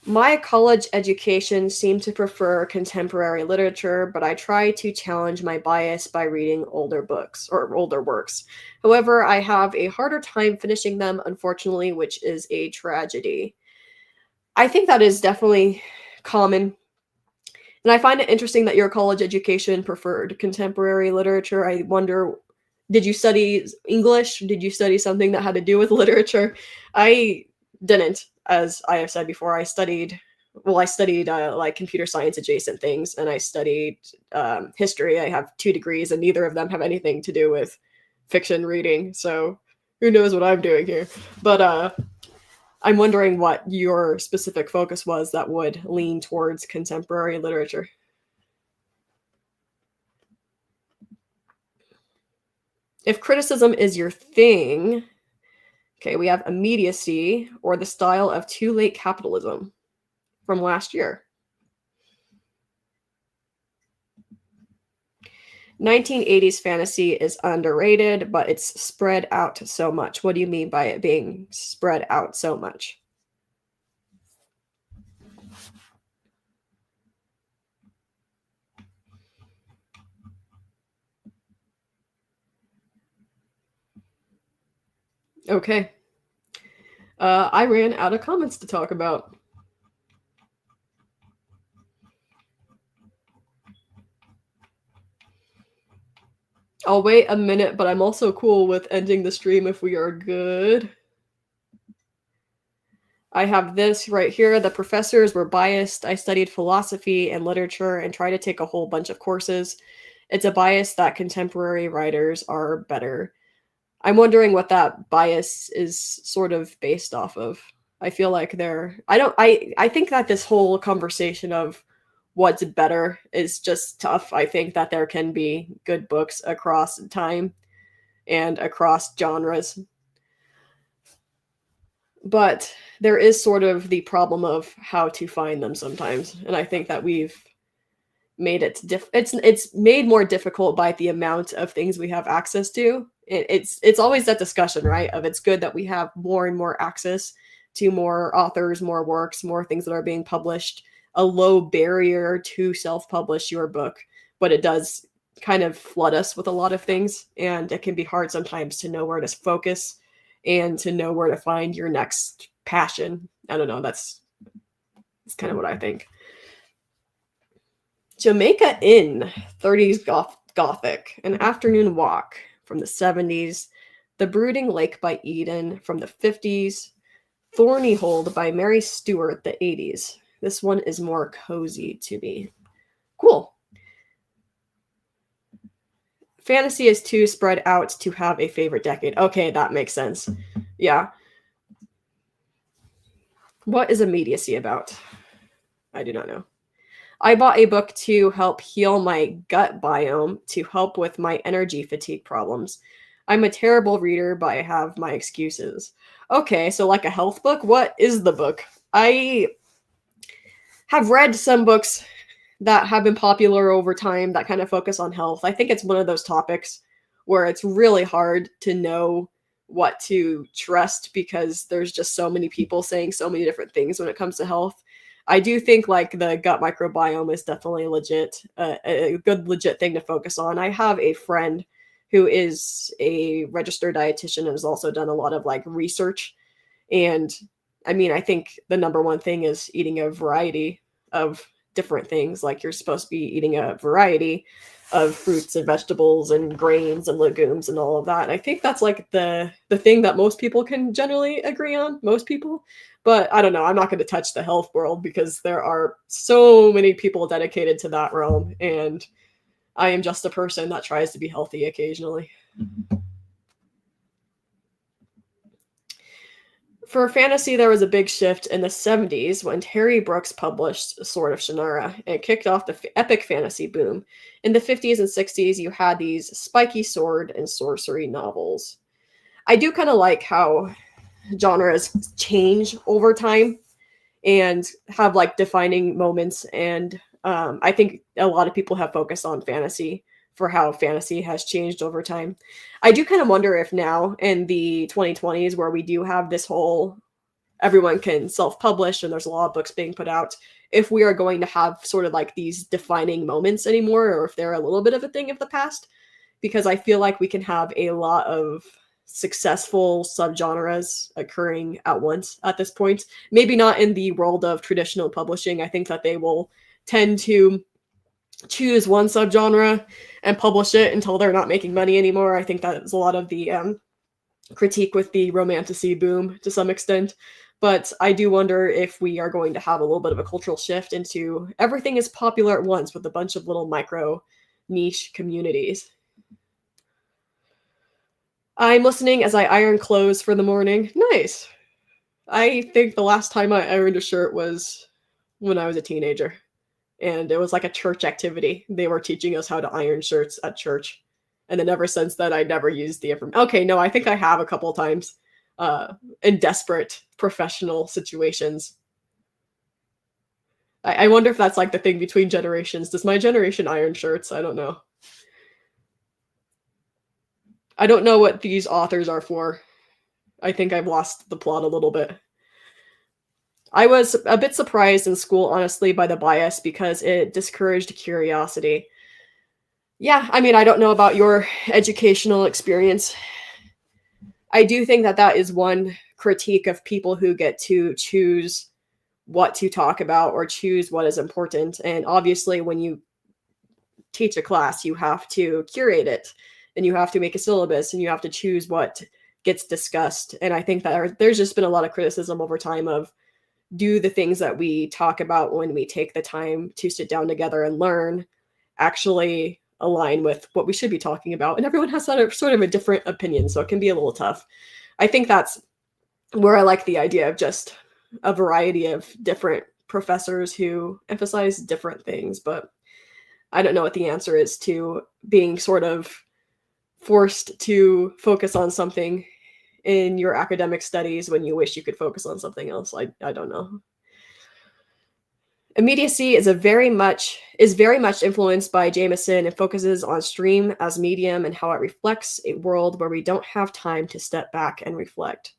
My college education seemed to prefer contemporary literature, but I try to challenge my bias by reading older books or older works. However, I have a harder time finishing them, unfortunately, which is a tragedy. I think that is definitely common. And I find it interesting that your college education preferred contemporary literature. I wonder, did you study English? Did you study something that had to do with literature? I didn't, as I have said before. I studied like computer science adjacent things, and I studied history. I have 2 degrees, and neither of them have anything to do with fiction reading. So who knows what I'm doing here? But I'm wondering what your specific focus was that would lean towards contemporary literature. If criticism is your thing, okay, we have immediacy or the style of too late capitalism from last year. 1980s fantasy is underrated, but it's spread out so much. What do you mean by it being spread out so much? Okay. I ran out of comments to talk about. I'll wait a minute, but I'm also cool with ending the stream if we are good. I have this right here. The professors were biased. I studied philosophy and literature and tried to take a whole bunch of courses. It's a bias that contemporary writers are better. I'm wondering what that bias is sort of based off of. I feel like they're I don't I think that this whole conversation of what's better is just tough. I think that there can be good books across time and across genres, but there is sort of the problem of how to find them sometimes. And I think that we've made it it's made more difficult by the amount of things we have access to. It's always that discussion, right? Of it's good that we have more and more access to more authors, more works, more things that are being published, a low barrier to self-publish your book, but it does kind of flood us with a lot of things, and it can be hard sometimes to know where to focus and to know where to find your next passion. I don't know, that's kind of what I think. Jamaica Inn, 30s Gothic, An Afternoon Walk from the 70s, The Brooding Lake by Eden from the 50s, Thorny Hold by Mary Stewart, the 80s. This one is more cozy to me. Cool. Fantasy is too spread out to have a favorite decade. Okay, that makes sense. Yeah. What is immediacy about? I do not know. I bought a book to help heal my gut biome to help with my energy fatigue problems. I'm a terrible reader, but I have my excuses. Okay, so like a health book? What is the book? I have read some books that have been popular over time that kind of focus on health. I think it's one of those topics where it's really hard to know what to trust because there's just so many people saying so many different things when it comes to health. I do think like the gut microbiome is definitely legit, a good legit thing to focus on. I have a friend who is a registered dietitian and has also done a lot of like research. And I mean, I think the number one thing is eating a variety of different things. Like you're supposed to be eating a variety of fruits and vegetables and grains and legumes and all of that. And I think that's like the thing that most people can generally agree on, most people. But I don't know, I'm not going to touch the health world because there are so many people dedicated to that realm, and I am just a person that tries to be healthy occasionally. For fantasy, there was a big shift in the 70s when Terry Brooks published Sword of Shannara, and it kicked off the epic fantasy boom. In the 50s and 60s, you had these spiky sword and sorcery novels. I do kind of like how genres change over time and have like defining moments. And I think a lot of people have focused on fantasy for how fantasy has changed over time. I do kind of wonder if now in the 2020s, where we do have this whole everyone can self-publish and there's a lot of books being put out, if we are going to have sort of like these defining moments anymore, or if they're a little bit of a thing of the past, because I feel like we can have a lot of successful subgenres occurring at once at this point. Maybe not in the world of traditional publishing. I think that they will tend to choose one subgenre and publish it until they're not making money anymore. I think that is a lot of the critique with the romantasy boom to some extent. But I do wonder if we are going to have a little bit of a cultural shift into everything is popular at once with a bunch of little micro niche communities. I'm listening as I iron clothes for the morning. Nice. I think the last time I ironed a shirt was when I was a teenager. And it was like a church activity. They were teaching us how to iron shirts at church. And then ever since then, I never used the information. Okay, no, I think I have a couple times in desperate professional situations. I wonder if that's like the thing between generations. Does my generation iron shirts? I don't know. I don't know what these authors are for. I think I've lost the plot a little bit. I was a bit surprised in school, honestly, by the bias because it discouraged curiosity. Yeah, I mean, I don't know about your educational experience. I do think that that is one critique of people who get to choose what to talk about or choose what is important. And obviously, when you teach a class, you have to curate it and you have to make a syllabus and you have to choose what gets discussed. And I think that there's just been a lot of criticism over time of do the things that we talk about when we take the time to sit down together and learn actually align with what we should be talking about. And everyone has sort of a different opinion, so it can be a little tough. I think that's where I like the idea of just a variety of different professors who emphasize different things, but I don't know what the answer is to being sort of forced to focus on something in your academic studies when you wish you could focus on something else. I don't know. Immediacy is very much influenced by Jameson and focuses on stream as medium and how it reflects a world where we don't have time to step back and reflect.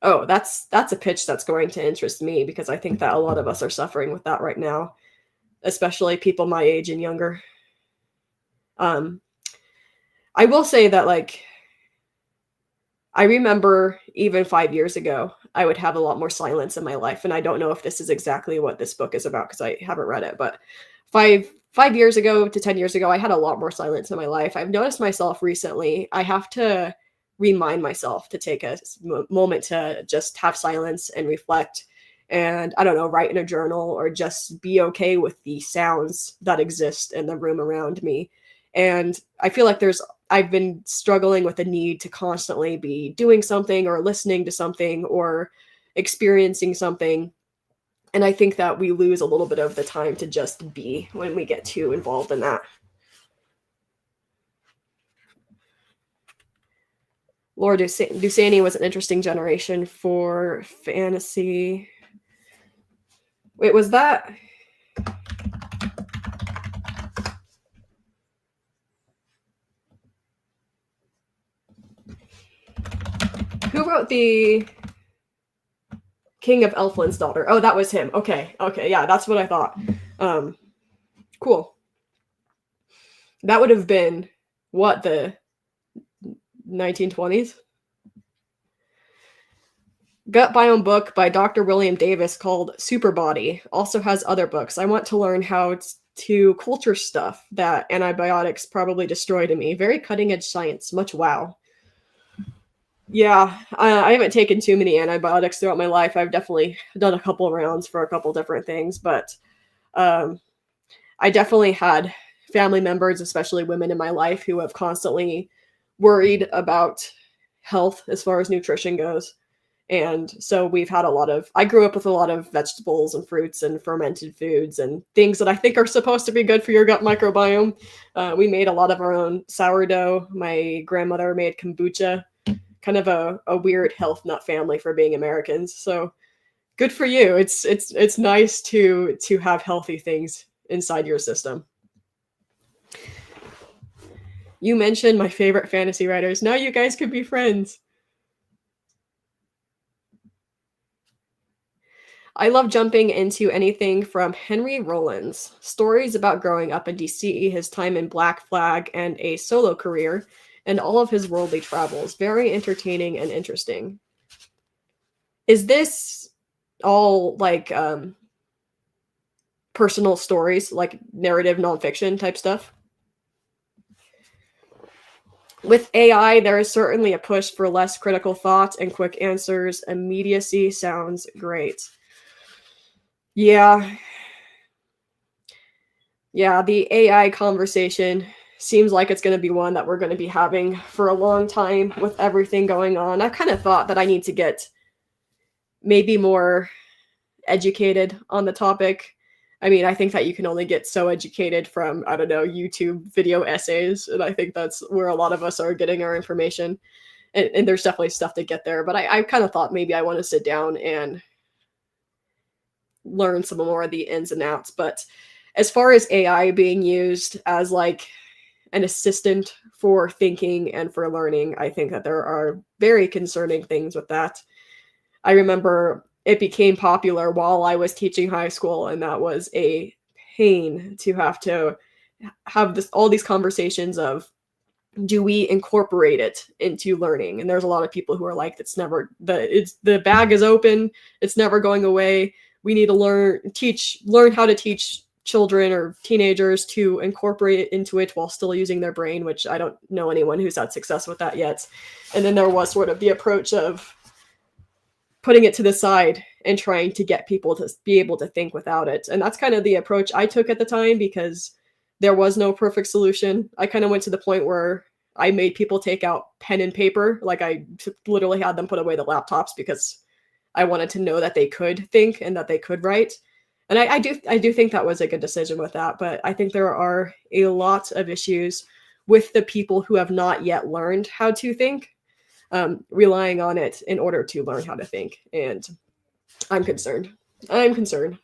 Oh, that's a pitch that's going to interest me because I think that a lot of us are suffering with that right now, especially people my age and younger. I will say that, like, I remember even 5 years ago, I would have a lot more silence in my life. And I don't know if this is exactly what this book is about because I haven't read it. But 5 years ago to 10 years ago, I had a lot more silence in my life. I've noticed myself recently, I have to remind myself to take a moment to just have silence and reflect. And I don't know, write in a journal or just be okay with the sounds that exist in the room around me. And I feel like I've been struggling with the need to constantly be doing something or listening to something or experiencing something. And I think that we lose a little bit of the time to just be when we get too involved in that. Laura Dusani was an interesting generation for fantasy. Wait, was that? Who wrote the King of Elfland's Daughter? Oh, that was him. Okay, yeah, that's what I thought. Cool. That would have been, what, the 1920s? Gut Biome book by Dr. William Davis called Superbody also has other books. I want to learn how to culture stuff that antibiotics probably destroy to me. Very cutting edge science. Much wow. Yeah, I haven't taken too many antibiotics throughout my life. I've definitely done a couple rounds for a couple different things, but um, I definitely had family members, especially women in my life, who have constantly worried about health as far as nutrition goes. And so we've had I grew up with a lot of vegetables and fruits and fermented foods and things that I think are supposed to be good for your gut microbiome. We made a lot of our own sourdough. My grandmother made kombucha, kind of a weird health nut family for being Americans. So good for you. It's nice to have healthy things inside your system. You mentioned my favorite fantasy writers. Now you guys could be friends. I love jumping into anything from Henry Rollins, stories about growing up in DC, his time in Black Flag, and a solo career, and all of his worldly travels. Very entertaining and interesting. Is this all like personal stories, like narrative nonfiction type stuff? With AI, there is certainly a push for less critical thought and quick answers. Immediacy sounds great. Yeah, yeah, the AI conversation seems like it's going to be one that we're going to be having for a long time with everything going on. I've kind of thought that I need to get maybe more educated on the topic. I mean, I think that you can only get so educated from, I don't know, YouTube video essays. And I think that's where a lot of us are getting our information. And there's definitely stuff to get there. But I kind of thought maybe I want to sit down and learn some more of the ins and outs. But as far as AI being used as like an assistant for thinking and for learning, I think that there are very concerning things with that. I remember it became popular while I was teaching high school, and that was a pain to have all these conversations of, do we incorporate it into learning? And there's a lot of people who are like, the bag is open, it's never going away. We need to learn how to teach children or teenagers to incorporate it into it while still using their brain, which I don't know anyone who's had success with that yet. And then there was sort of the approach of putting it to the side and trying to get people to be able to think without it. And that's kind of the approach I took at the time, because there was no perfect solution. I kind of went to the point where I made people take out pen and paper. Like I literally had them put away the laptops because I wanted to know that they could think and that they could write. And I do think that was a good decision with that. But I think there are a lot of issues with the people who have not yet learned how to think, relying on it in order to learn how to think. And I'm concerned. I'm concerned.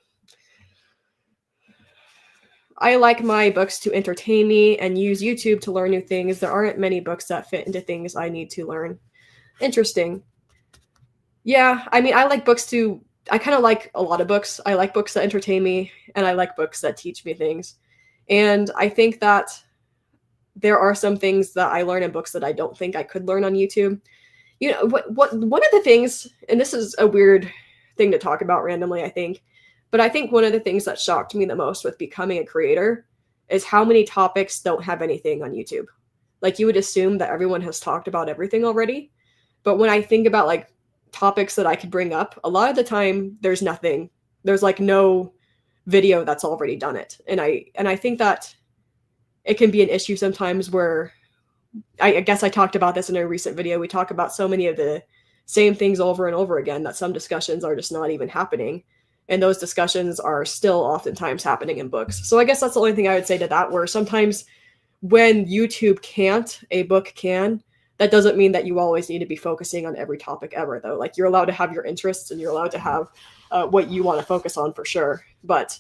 I like my books to entertain me and use YouTube to learn new things. There aren't many books that fit into things I need to learn. Interesting. Yeah, I mean, I kind of like a lot of books. I like books that entertain me, and I like books that teach me things. And I think that there are some things that I learn in books that I don't think I could learn on YouTube. You know, what one of the things, and this is a weird thing to talk about randomly, I think, but I think one of the things that shocked me the most with becoming a creator is how many topics don't have anything on YouTube. Like, you would assume that everyone has talked about everything already, but when I think about like topics that I could bring up, a lot of the time there's nothing. There's like no video that's already done it. And I think that it can be an issue sometimes where I guess I talked about this in a recent video. We talk about so many of the same things over and over again that some discussions are just not even happening. And those discussions are still oftentimes happening in books. So I guess that's the only thing I would say to that, where sometimes when YouTube can't, a book can. That doesn't mean that you always need to be focusing on every topic ever, though. Like, you're allowed to have your interests and you're allowed to have what you want to focus on for sure. But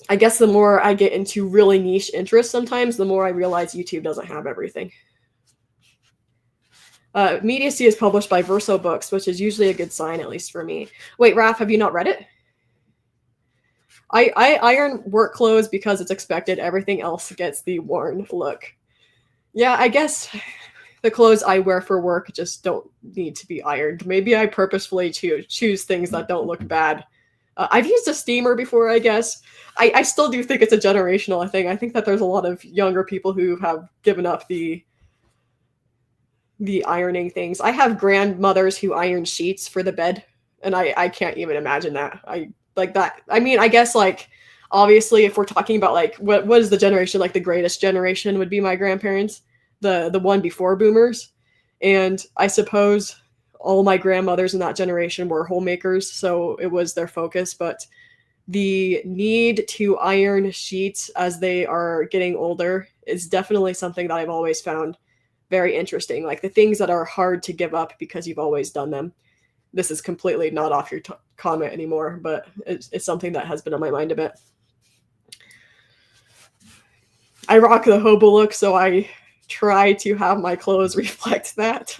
I guess the more I get into really niche interests sometimes, the more I realize YouTube doesn't have everything. Mediacy is published by Verso Books, which is usually a good sign, at least for me. Wait, Raph, have you not read it? I iron work clothes because it's expected. Everything else gets the worn look. Yeah, I guess the clothes I wear for work just don't need to be ironed. Maybe I purposefully choose things that don't look bad. I've used a steamer before, I guess. I still do think it's a generational thing. I think that there's a lot of younger people who have given up the ironing things. I have grandmothers who iron sheets for the bed, and I can't even imagine that. I like that. I mean, I guess like obviously if we're talking about like what is the generation, like the greatest generation would be my grandparents, the one before boomers. And I suppose all my grandmothers in that generation were homemakers, so it was their focus, but the need to iron sheets as they are getting older is definitely something that I've always found very interesting. Like the things that are hard to give up because you've always done them. This is completely not off your comment anymore, but it's something that has been on my mind a bit. I rock the hobo look, so I try to have my clothes reflect that.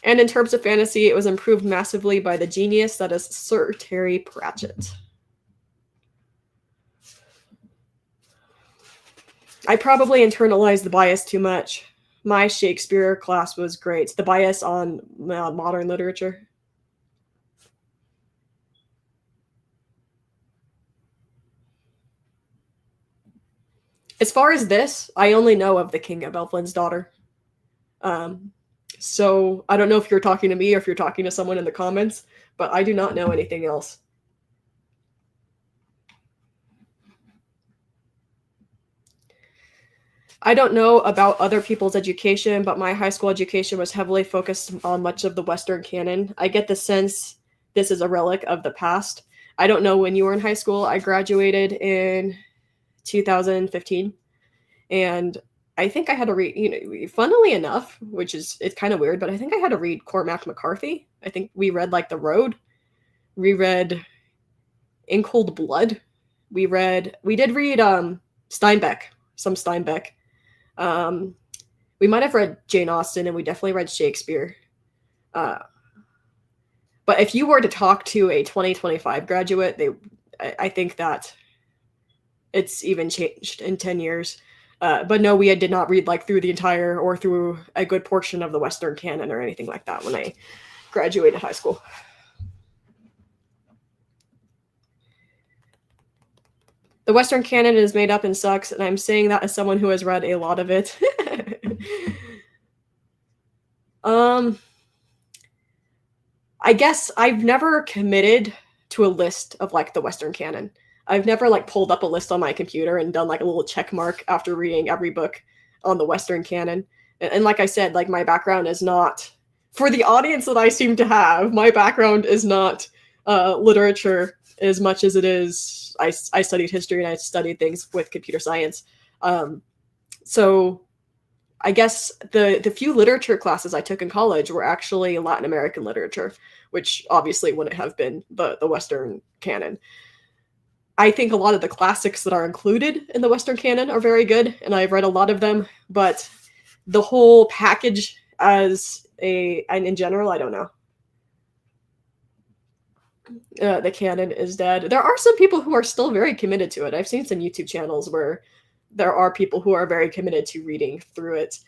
And in terms of fantasy, it was improved massively by the genius that is Sir Terry Pratchett. I probably internalized the bias too much. My Shakespeare class was great. The bias on modern literature. As far as this, I only know of the King of Elfland's Daughter. So I don't know if you're talking to me or if you're talking to someone in the comments, but I do not know anything else. I don't know about other people's education, but my high school education was heavily focused on much of the Western canon. I get the sense this is a relic of the past. I don't know when you were in high school. I graduated in 2015, and I think I had to read, funnily enough, which is, it's kind of weird, but I think I had to read Cormac McCarthy. I think we read like The Road. We read In Cold Blood. We did read Steinbeck, some Steinbeck. We might have read Jane Austen, and we definitely read Shakespeare. But if you were to talk to a 2025 graduate, I think that it's even changed in 10 years. But no, we did not read like through the entire or through a good portion of the Western canon or anything like that when I graduated high school. The Western canon is made up and sucks, and I'm saying that as someone who has read a lot of it. I guess I've never committed to a list of like the Western canon. I've never like pulled up a list on my computer and done like a little check mark after reading every book on the Western canon. And like I said, like my background is not, for the audience that I seem to have, my background is not literature as much as it is, I studied history and I studied things with computer science. So I guess the few literature classes I took in college were actually Latin American literature, which obviously wouldn't have been the Western canon. I think a lot of the classics that are included in the Western canon are very good, and I've read a lot of them, but the whole package and in general, I don't know. The canon is dead. There are some people who are still very committed to it. I've seen some YouTube channels where there are people who are very committed to reading through it.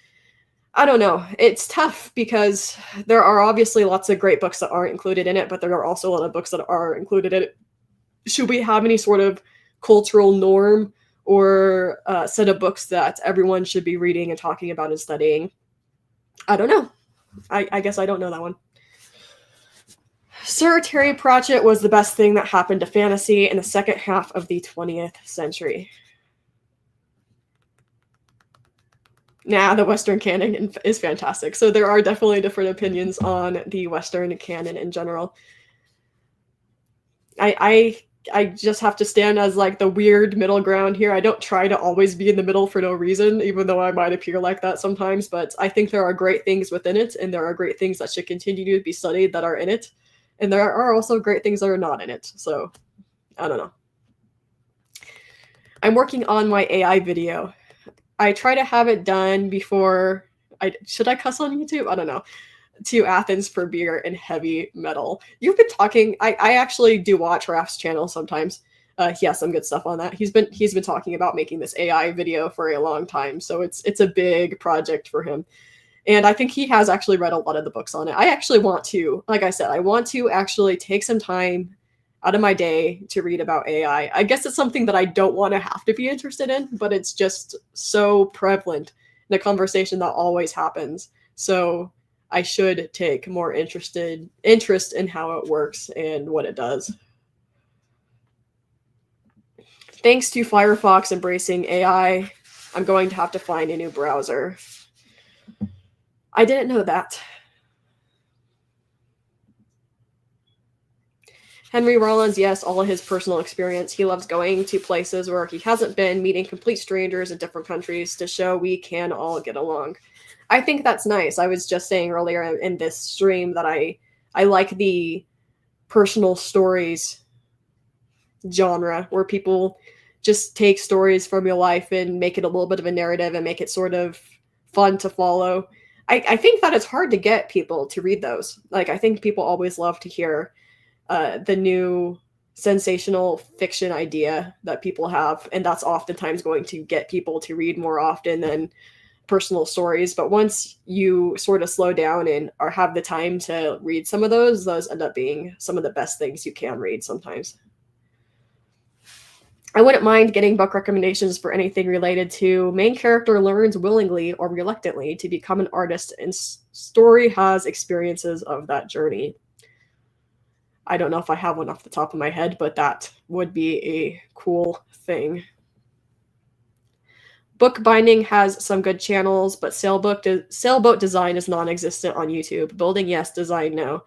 I don't know. It's tough because there are obviously lots of great books that aren't included in it, but there are also a lot of books that are included in it. Should we have any sort of cultural norm or set of books that everyone should be reading and talking about and studying? I don't know. I guess I don't know that one. Sir Terry Pratchett was the best thing that happened to fantasy in the second half of the 20th century. Nah, the Western canon is fantastic. So there are definitely different opinions on the Western canon in general. I just have to stand as like the weird middle ground here. I don't try to always be in the middle for no reason, even though I might appear like that sometimes. But I think there are great things within it, and there are great things that should continue to be studied that are in it. And there are also great things that are not in it. So I don't know. I'm working on my AI video. I try to have it done before should I cuss on YouTube? I don't know. To Athens for beer and heavy metal. You've been talking. I actually do watch Raf's channel sometimes. He has some good stuff on that. He's been talking about making this AI video for a long time, so it's a big project for him. And I think he has actually read a lot of the books on it. I actually want to, like I said, I want to actually take some time out of my day to read about AI. I guess it's something that I don't want to have to be interested in, but it's just so prevalent in a conversation that always happens. So I should take more interest in how it works and what it does. Thanks to Firefox embracing AI, I'm going to have to find a new browser. I didn't know that. Henry Rollins, yes, all of his personal experience. He loves going to places where he hasn't been, meeting complete strangers in different countries to show we can all get along. I think that's nice. I was just saying earlier in this stream that I like the personal stories genre where people just take stories from your life and make it a little bit of a narrative and make it sort of fun to follow. I think that it's hard to get people to read those. Like, I think people always love to hear the new sensational fiction idea that people have, and that's oftentimes going to get people to read more often than personal stories. But once you sort of slow down and or have the time to read some of those end up being some of the best things you can read sometimes. I wouldn't mind getting book recommendations for anything related to main character learns willingly or reluctantly to become an artist, and story has experiences of that journey. I don't know if I have one off the top of my head, but that would be a cool thing. Book binding has some good channels, but sailboat design is non-existent on YouTube. Building, yes. Design, no.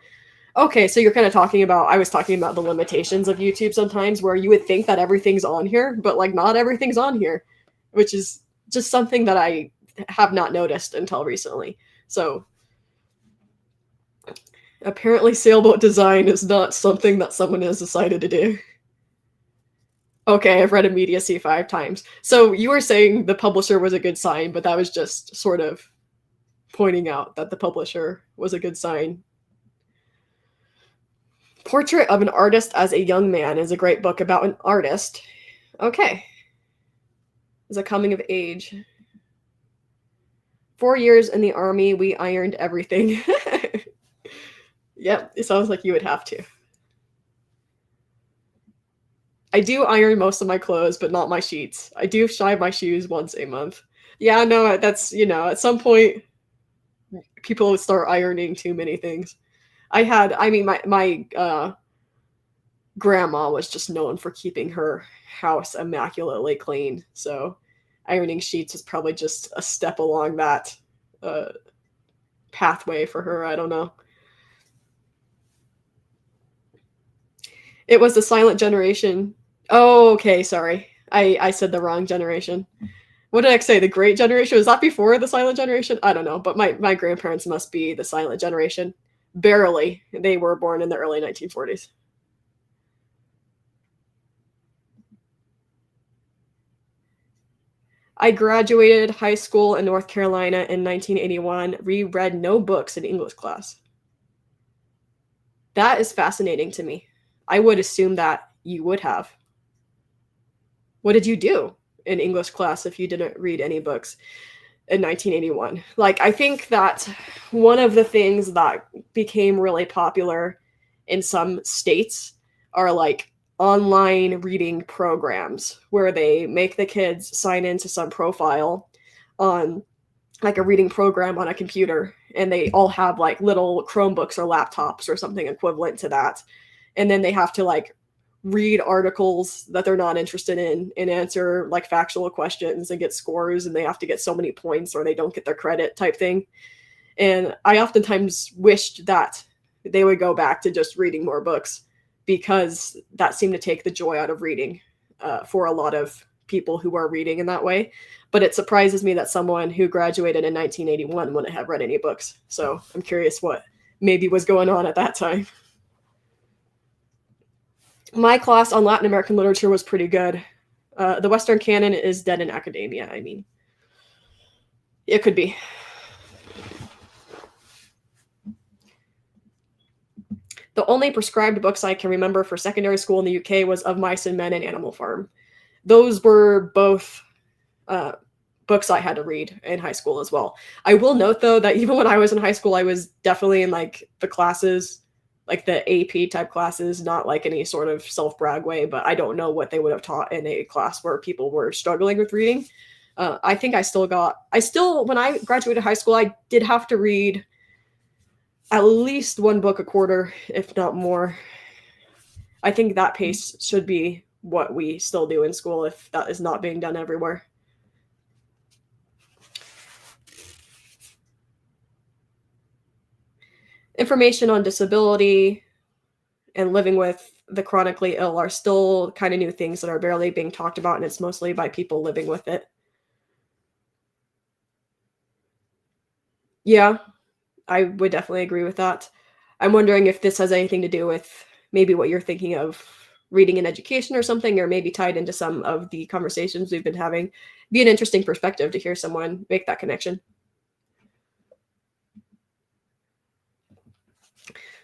Okay, so you're kind of talking about, I was talking about the limitations of YouTube sometimes, where you would think that everything's on here, but like not everything's on here, which is just something that I have not noticed until recently. So apparently sailboat design is not something that someone has decided to do. Okay, I've read Immediacy 5 times. So you were saying the publisher was a good sign, but that was just sort of pointing out that the publisher was a good sign. Portrait of an Artist as a Young Man is a great book about an artist. Okay. It's a coming of age. 4 years in the army, we ironed everything. Yep, it sounds like you would have to. I do iron most of my clothes, but not my sheets. I do shine my shoes once a month. Yeah, no, that's, at some point, people would start ironing too many things. My grandma was just known for keeping her house immaculately clean, so ironing sheets is probably just a step along that pathway for her. I don't know. It was the silent generation. Oh, okay, sorry. I said the wrong generation. What did I say? The great generation? Was that before the silent generation? I don't know, but my grandparents must be the silent generation. Barely. They were born in the early 1940s. I graduated high school in North Carolina in 1981, reread no books in English class. That is fascinating to me. I would assume that you would have. What did you do in English class if you didn't read any books in 1981? Like, I think that one of the things that became really popular in some states are like online reading programs where they make the kids sign into some profile on like a reading program on a computer, and they all have like little Chromebooks or laptops or something equivalent to that. And then they have to like read articles that they're not interested in and answer like factual questions and get scores, and they have to get so many points or they don't get their credit type thing. And I oftentimes wished that they would go back to just reading more books, because that seemed to take the joy out of reading for a lot of people who are reading in that way. But it surprises me that someone who graduated in 1981 wouldn't have read any books. So I'm curious what maybe was going on at that time. My class on Latin American literature was pretty good. The Western canon is dead in academia. I mean, it could be. The only prescribed books I can remember for secondary school in the UK was Of Mice and Men and Animal Farm. Those were both books I had to read in high school as well. I will note though that even when I was in high school, I was definitely in like the classes, like the AP type classes, not like any sort of self-brag way, but I don't know what they would have taught in a class where people were struggling with reading. I think when I graduated high school, I did have to read at least one book a quarter, if not more. I think that pace should be what we still do in school if that is not being done everywhere. Information on disability and living with the chronically ill are still kind of new things that are barely being talked about, and it's mostly by people living with it. Yeah, I would definitely agree with that. I'm wondering if this has anything to do with maybe what you're thinking of reading in education or something, or maybe tied into some of the conversations we've been having. Be an interesting perspective to hear someone make that connection.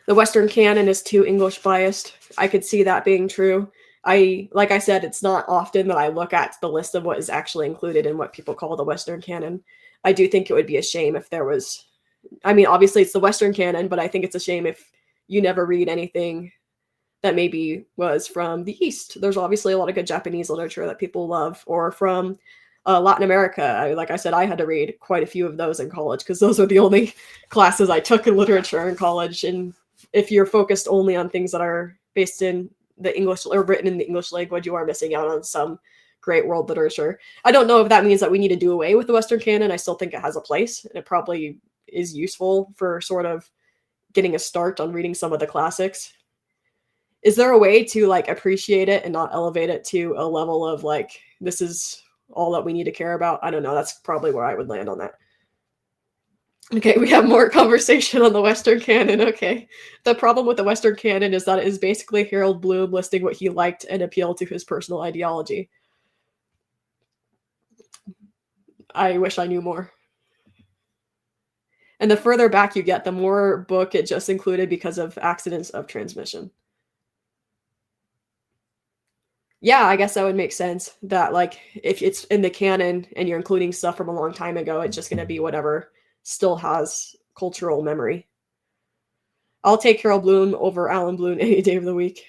The Western canon is too English biased. I could see that being true. Like I said, it's not often that I look at the list of what is actually included in what people call the Western canon. I do think it would be a shame if there was, I mean, obviously it's the Western canon, but I think it's a shame if you never read anything that maybe was from the East. There's obviously a lot of good Japanese literature that people love, or from Latin America. Like I said, I had to read quite a few of those in college because those are the only classes I took in literature in college. And if you're focused only on things that are based in the English or written in the English language, you are missing out on some great world literature. I don't know if that means that we need to do away with the Western canon. I still think it has a place, and it probably is useful for sort of getting a start on reading some of the classics. Is there a way to like appreciate it and not elevate it to a level of like, this is all that we need to care about? I don't know. That's probably where I would land on that. Okay, we have more conversation on the Western canon. Okay. The problem with the Western canon is that it is basically Harold Bloom listing what he liked and appealed to his personal ideology. I wish I knew more. And the further back you get, the more book it just included because of accidents of transmission. Yeah, I guess that would make sense. That like if it's in the canon and you're including stuff from a long time ago, it's just going to be whatever still has cultural memory. I'll take Harold Bloom over Alan Bloom any day of the week.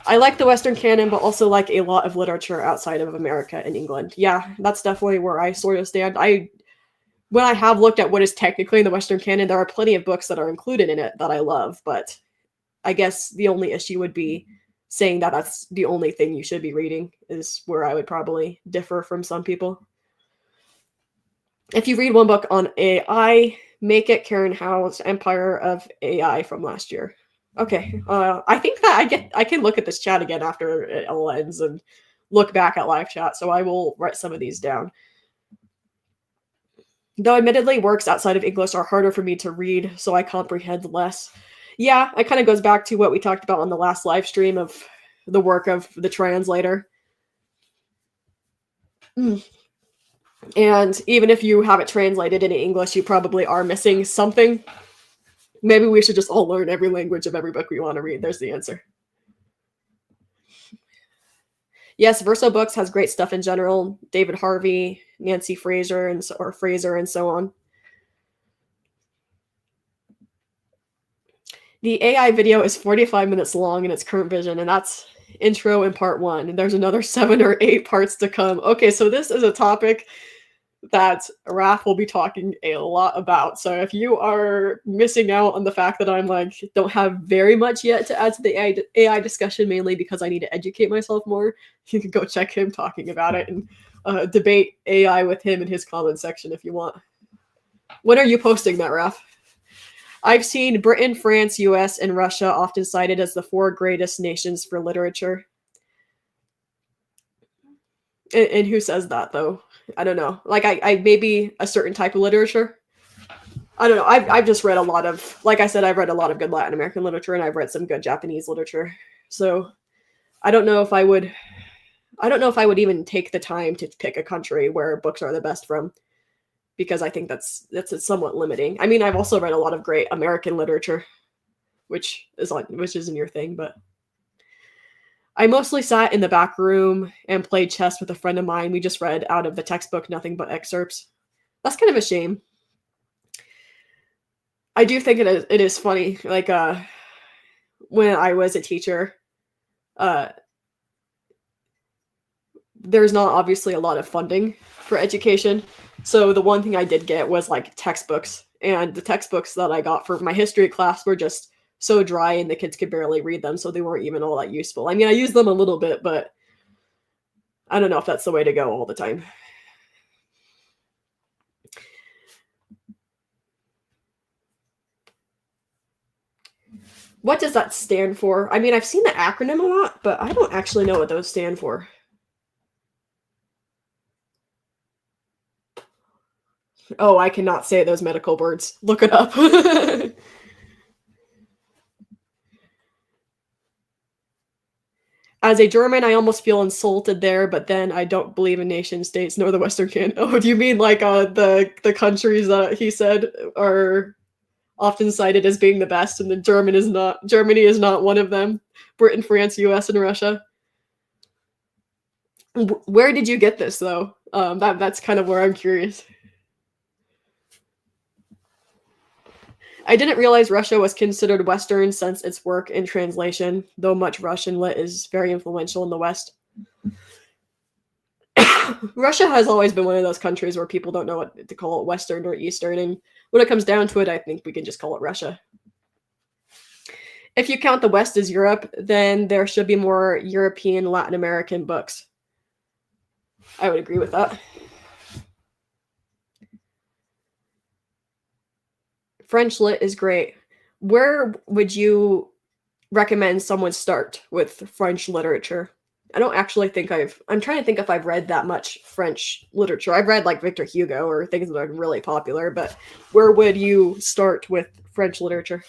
I like the Western canon, but also like a lot of literature outside of America and England. Yeah, that's definitely where I sort of stand. When I have looked at what is technically in the Western canon, there are plenty of books that are included in it that I love, but I guess the only issue would be saying that that's the only thing you should be reading is where I would probably differ from some people. If you read one book on AI, make it Karen Howe's Empire of AI from last year. Okay, I think that I can look at this chat again after it all ends and look back at live chat, so I will write some of these down. Though admittedly works outside of English are harder for me to read, so I comprehend less. Yeah, it kind of goes back to what we talked about on the last live stream of the work of the translator. And even if you have it translated into English, you probably are missing something. Maybe we should just all learn every language of every book we want to read. There's the answer. Yes, Verso Books has great stuff in general. David Harvey, Nancy Fraser, Fraser, and so on. The AI video is 45 minutes long in its current vision, and that's intro in part 1. And there's another 7 or 8 parts to come. Okay, so this is a topic that Raph will be talking a lot about. So if you are missing out on the fact that I'm like, don't have very much yet to add to the AI discussion, mainly because I need to educate myself more, you can go check him talking about it and debate AI with him in his comment section if you want. When are you posting that, Raph? I've seen Britain, France, US, and Russia often cited as the 4 greatest nations for literature. And who says that, though? I don't know. Like, I maybe a certain type of literature. I don't know. I've just read a lot of, like I said, I've read a lot of good Latin American literature, and I've read some good Japanese literature. So I don't know if I would even take the time to pick a country where books are the best from. because I think that's somewhat limiting. I mean, I've also read a lot of great American literature, which isn't your thing, but I mostly sat in the back room and played chess with a friend of mine. We just read out of the textbook nothing but excerpts. That's kind of a shame. I do think it is funny. Like when I was a teacher, uh there's not obviously a lot of funding for education. So the one thing I did get was like textbooks. And the textbooks that I got for my history class were just so dry and the kids could barely read them, so they weren't even all that useful. I mean, I used them a little bit, but I don't know if that's the way to go all the time. What does that stand for? I mean, I've seen the acronym a lot, but I don't actually know what those stand for. Oh, I cannot say those medical words. Look it up. As a German, I almost feel insulted there, but then I don't believe in nation states nor the Western Canada. Oh, do you mean like the countries that he said are often cited as being the best, and Germany is not one of them. Britain, France, US, and Russia. Where did you get this though? That's kind of where I'm curious. I didn't realize Russia was considered Western since its work in translation, though much Russian lit is very influential in the West. Russia has always been one of those countries where people don't know what to call it, Western or Eastern, and when it comes down to it, I think we can just call it Russia. If you count the West as Europe, then there should be more European, Latin American books. I would agree with that. French lit is great. Where would you recommend someone start with French literature? I don't actually think I'm trying to think if I've read that much French literature. I've read like Victor Hugo or things that are really popular, but where would you start with French literature?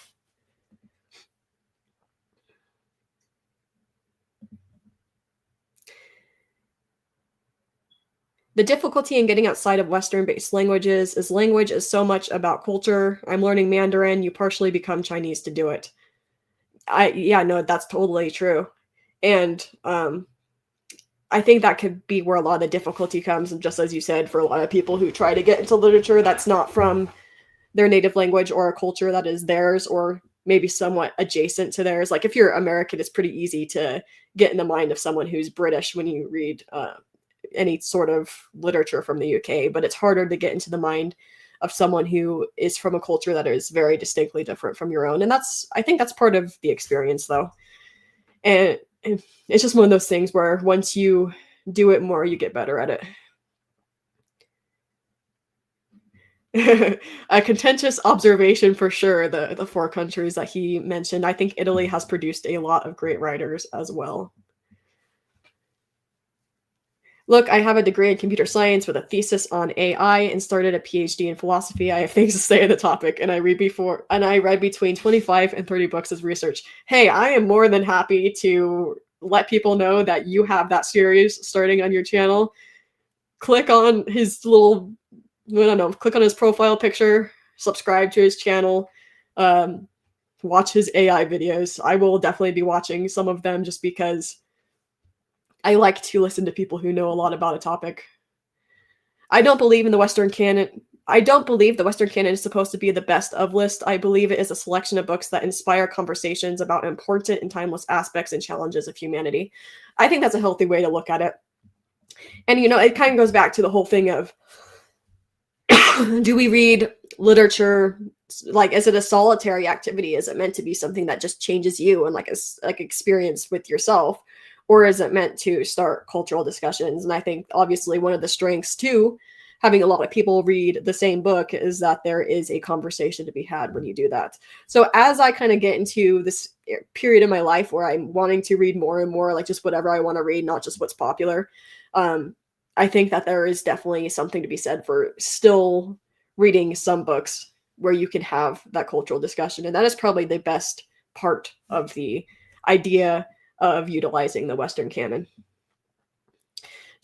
The difficulty in getting outside of Western-based languages is language is so much about culture. I'm learning Mandarin, you partially become Chinese to do it. Yeah, no, that's totally true. And I think that could be where a lot of the difficulty comes, and just as you said, for a lot of people who try to get into literature that's not from their native language or a culture that is theirs or maybe somewhat adjacent to theirs. Like if you're American, it's pretty easy to get in the mind of someone who's British when you read any sort of literature from the UK, but it's harder to get into the mind of someone who is from a culture that is very distinctly different from your own. And I think that's part of the experience though. And it's just one of those things where once you do it more, you get better at it. A contentious observation for sure, the four countries that he mentioned. I think Italy has produced a lot of great writers as well. Look, I have a degree in computer science with a thesis on AI and started a PhD in philosophy. I have things to say on the topic, and I read between 25 and 30 books as research. Hey, I am more than happy to let people know that you have that series starting on your channel. Click on his little, I don't know, click on his profile picture, subscribe to his channel, watch his AI videos. I will definitely be watching some of them just because I like to listen to people who know a lot about a topic. I don't believe in the Western canon. I don't believe the Western canon is supposed to be the best of list. I believe it is a selection of books that inspire conversations about important and timeless aspects and challenges of humanity. I think that's a healthy way to look at it. And, it kind of goes back to the whole thing of, do we read literature, like, is it a solitary activity? Is it meant to be something that just changes you and like experience with yourself? Or is it meant to start cultural discussions? And I think obviously one of the strengths too, having a lot of people read the same book, is that there is a conversation to be had when you do that. So as I kind of get into this period in my life where I'm wanting to read more and more, like just whatever I want to read, not just what's popular, I think that there is definitely something to be said for still reading some books where you can have that cultural discussion. And that is probably the best part of the idea of utilizing the Western canon.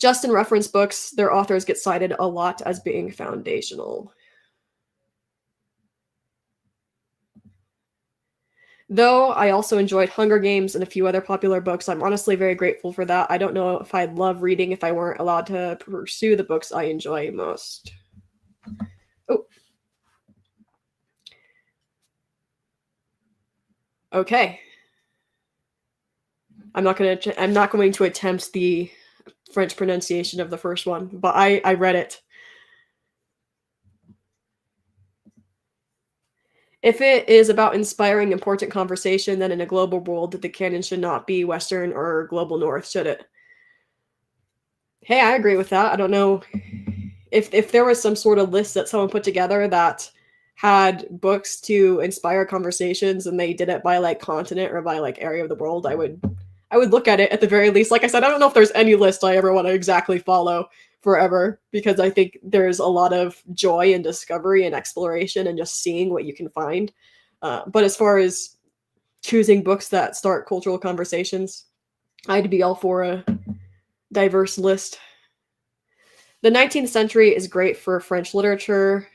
Just in reference books, their authors get cited a lot as being foundational. Though I also enjoyed Hunger Games and a few other popular books, I'm honestly very grateful for that. I don't know if I'd love reading if I weren't allowed to pursue the books I enjoy most. Oh. Okay. I'm not going to attempt the French pronunciation of the first one, but I read it. If it is about inspiring important conversation, then in a global world, the canon should not be Western or global North, should it? Hey, I agree with that. I don't know if there was some sort of list that someone put together that had books to inspire conversations and they did it by like continent or by like area of the world, I would look at it at the very least. Like I said, I don't know if there's any list I ever want to exactly follow forever because I think there's a lot of joy and discovery and exploration and just seeing what you can find. But as far as choosing books that start cultural conversations, I'd be all for a diverse list. The 19th century is great for French literature.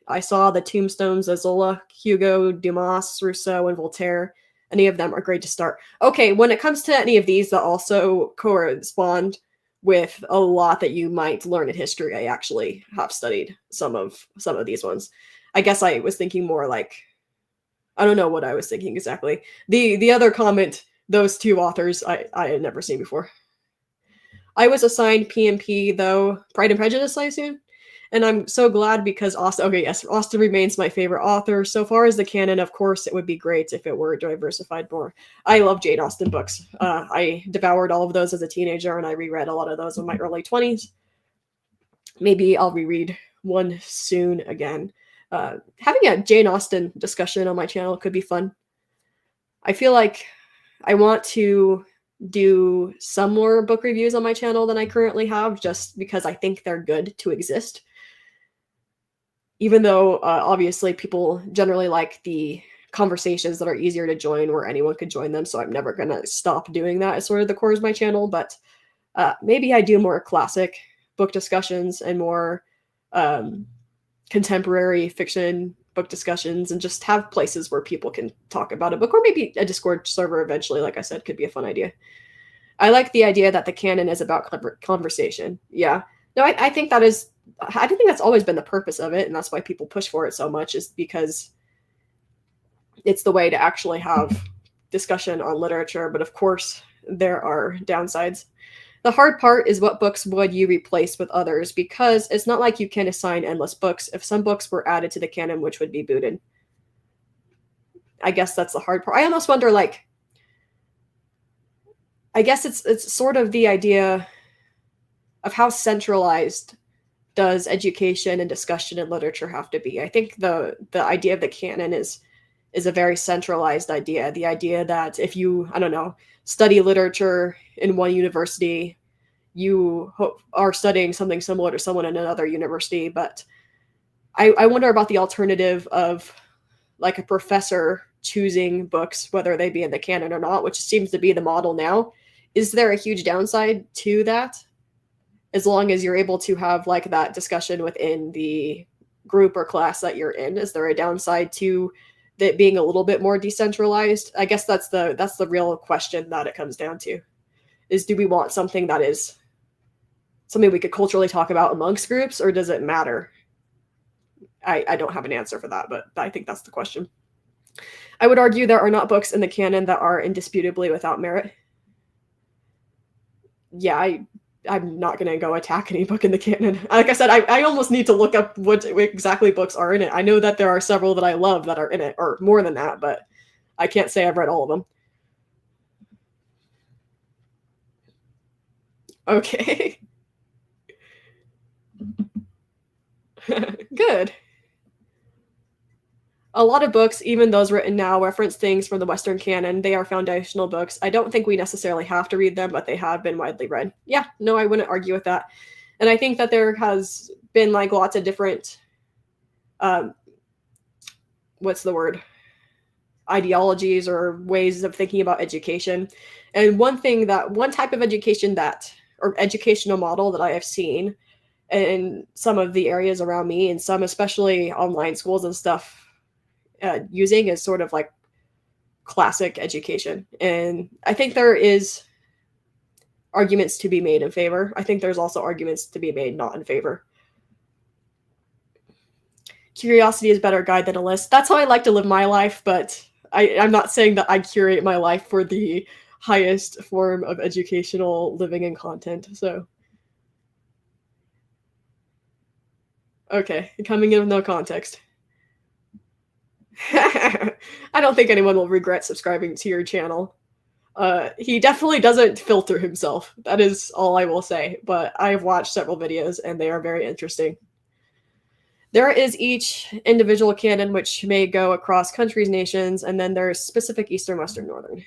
I saw the tombstones of Zola, Hugo, Dumas, Rousseau, and Voltaire. Any of them are great to start. Okay, when it comes to any of these that also correspond with a lot that you might learn in history, I actually have studied some of these ones. I guess I was thinking more like, I don't know what I was thinking exactly. The other comment, those two authors I had never seen before. I was assigned PMP though, Pride and Prejudice, I assume. And I'm so glad because Austen, okay, yes, Austen remains my favorite author. So far as the canon, of course, it would be great if it were diversified more. I love Jane Austen books. I devoured all of those as a teenager, and I reread a lot of those in my early 20s. Maybe I'll reread one soon again. Having a Jane Austen discussion on my channel could be fun. I feel like I want to do some more book reviews on my channel than I currently have, just because I think they're good to exist. Even though obviously people generally like the conversations that are easier to join where anyone could join them, so I'm never going to stop doing that as sort of the core of my channel, but maybe I do more classic book discussions and more contemporary fiction book discussions and just have places where people can talk about a book, or maybe a Discord server eventually, like I said, could be a fun idea. I like the idea that the canon is about conversation. Yeah. No, I think that is, I think that's always been the purpose of it, and that's why people push for it so much, is because it's the way to actually have discussion on literature. But of course, there are downsides. The hard part is what books would you replace with others, because it's not like you can assign endless books. If some books were added to the canon, which would be booted? I guess that's the hard part. I almost wonder, like, I guess it's sort of the idea of how centralized does education and discussion in literature have to be. I think the idea of the canon is a very centralized idea. The idea that if you, I don't know, study literature in one university, you are studying something similar to someone in another university. But I wonder about the alternative of like a professor choosing books, whether they be in the canon or not, which seems to be the model now. Is there a huge downside to that? As long as you're able to have like that discussion within the group or class that you're in, is there a downside to that being a little bit more decentralized? I guess that's the real question that it comes down to, is do we want something that is something we could culturally talk about amongst groups, or does it matter? I don't have an answer for that, but I think that's the question. I would argue there are not books in the canon that are indisputably without merit. Yeah, I'm not going to go attack any book in the canon. Like I said, I almost need to look up what exactly books are in it. I know that there are several that I love that are in it, or more than that, but I can't say I've read all of them. Okay. Good. A lot of books, even those written now, reference things from the Western canon. They are foundational books. I don't think we necessarily have to read them, but they have been widely read. Yeah, no, I wouldn't argue with that. And I think that there has been like lots of different, what's the word? Ideologies or ways of thinking about education. And one type of education that or educational model that I have seen in some of the areas around me, and some especially online schools and stuff, using is sort of like classic education. And I think there is arguments to be made in favor. I think there's also arguments to be made not in favor. Curiosity is a better guide than a list. That's how I like to live my life, but I'm not saying that I curate my life for the highest form of educational living and content. So, okay, coming in with no context. I don't think anyone will regret subscribing to your channel. He definitely doesn't filter himself. That is all I will say. But I've watched several videos and they are very interesting. There is each individual canon which may go across countries, nations, and then there's specific Eastern, Western, Northern.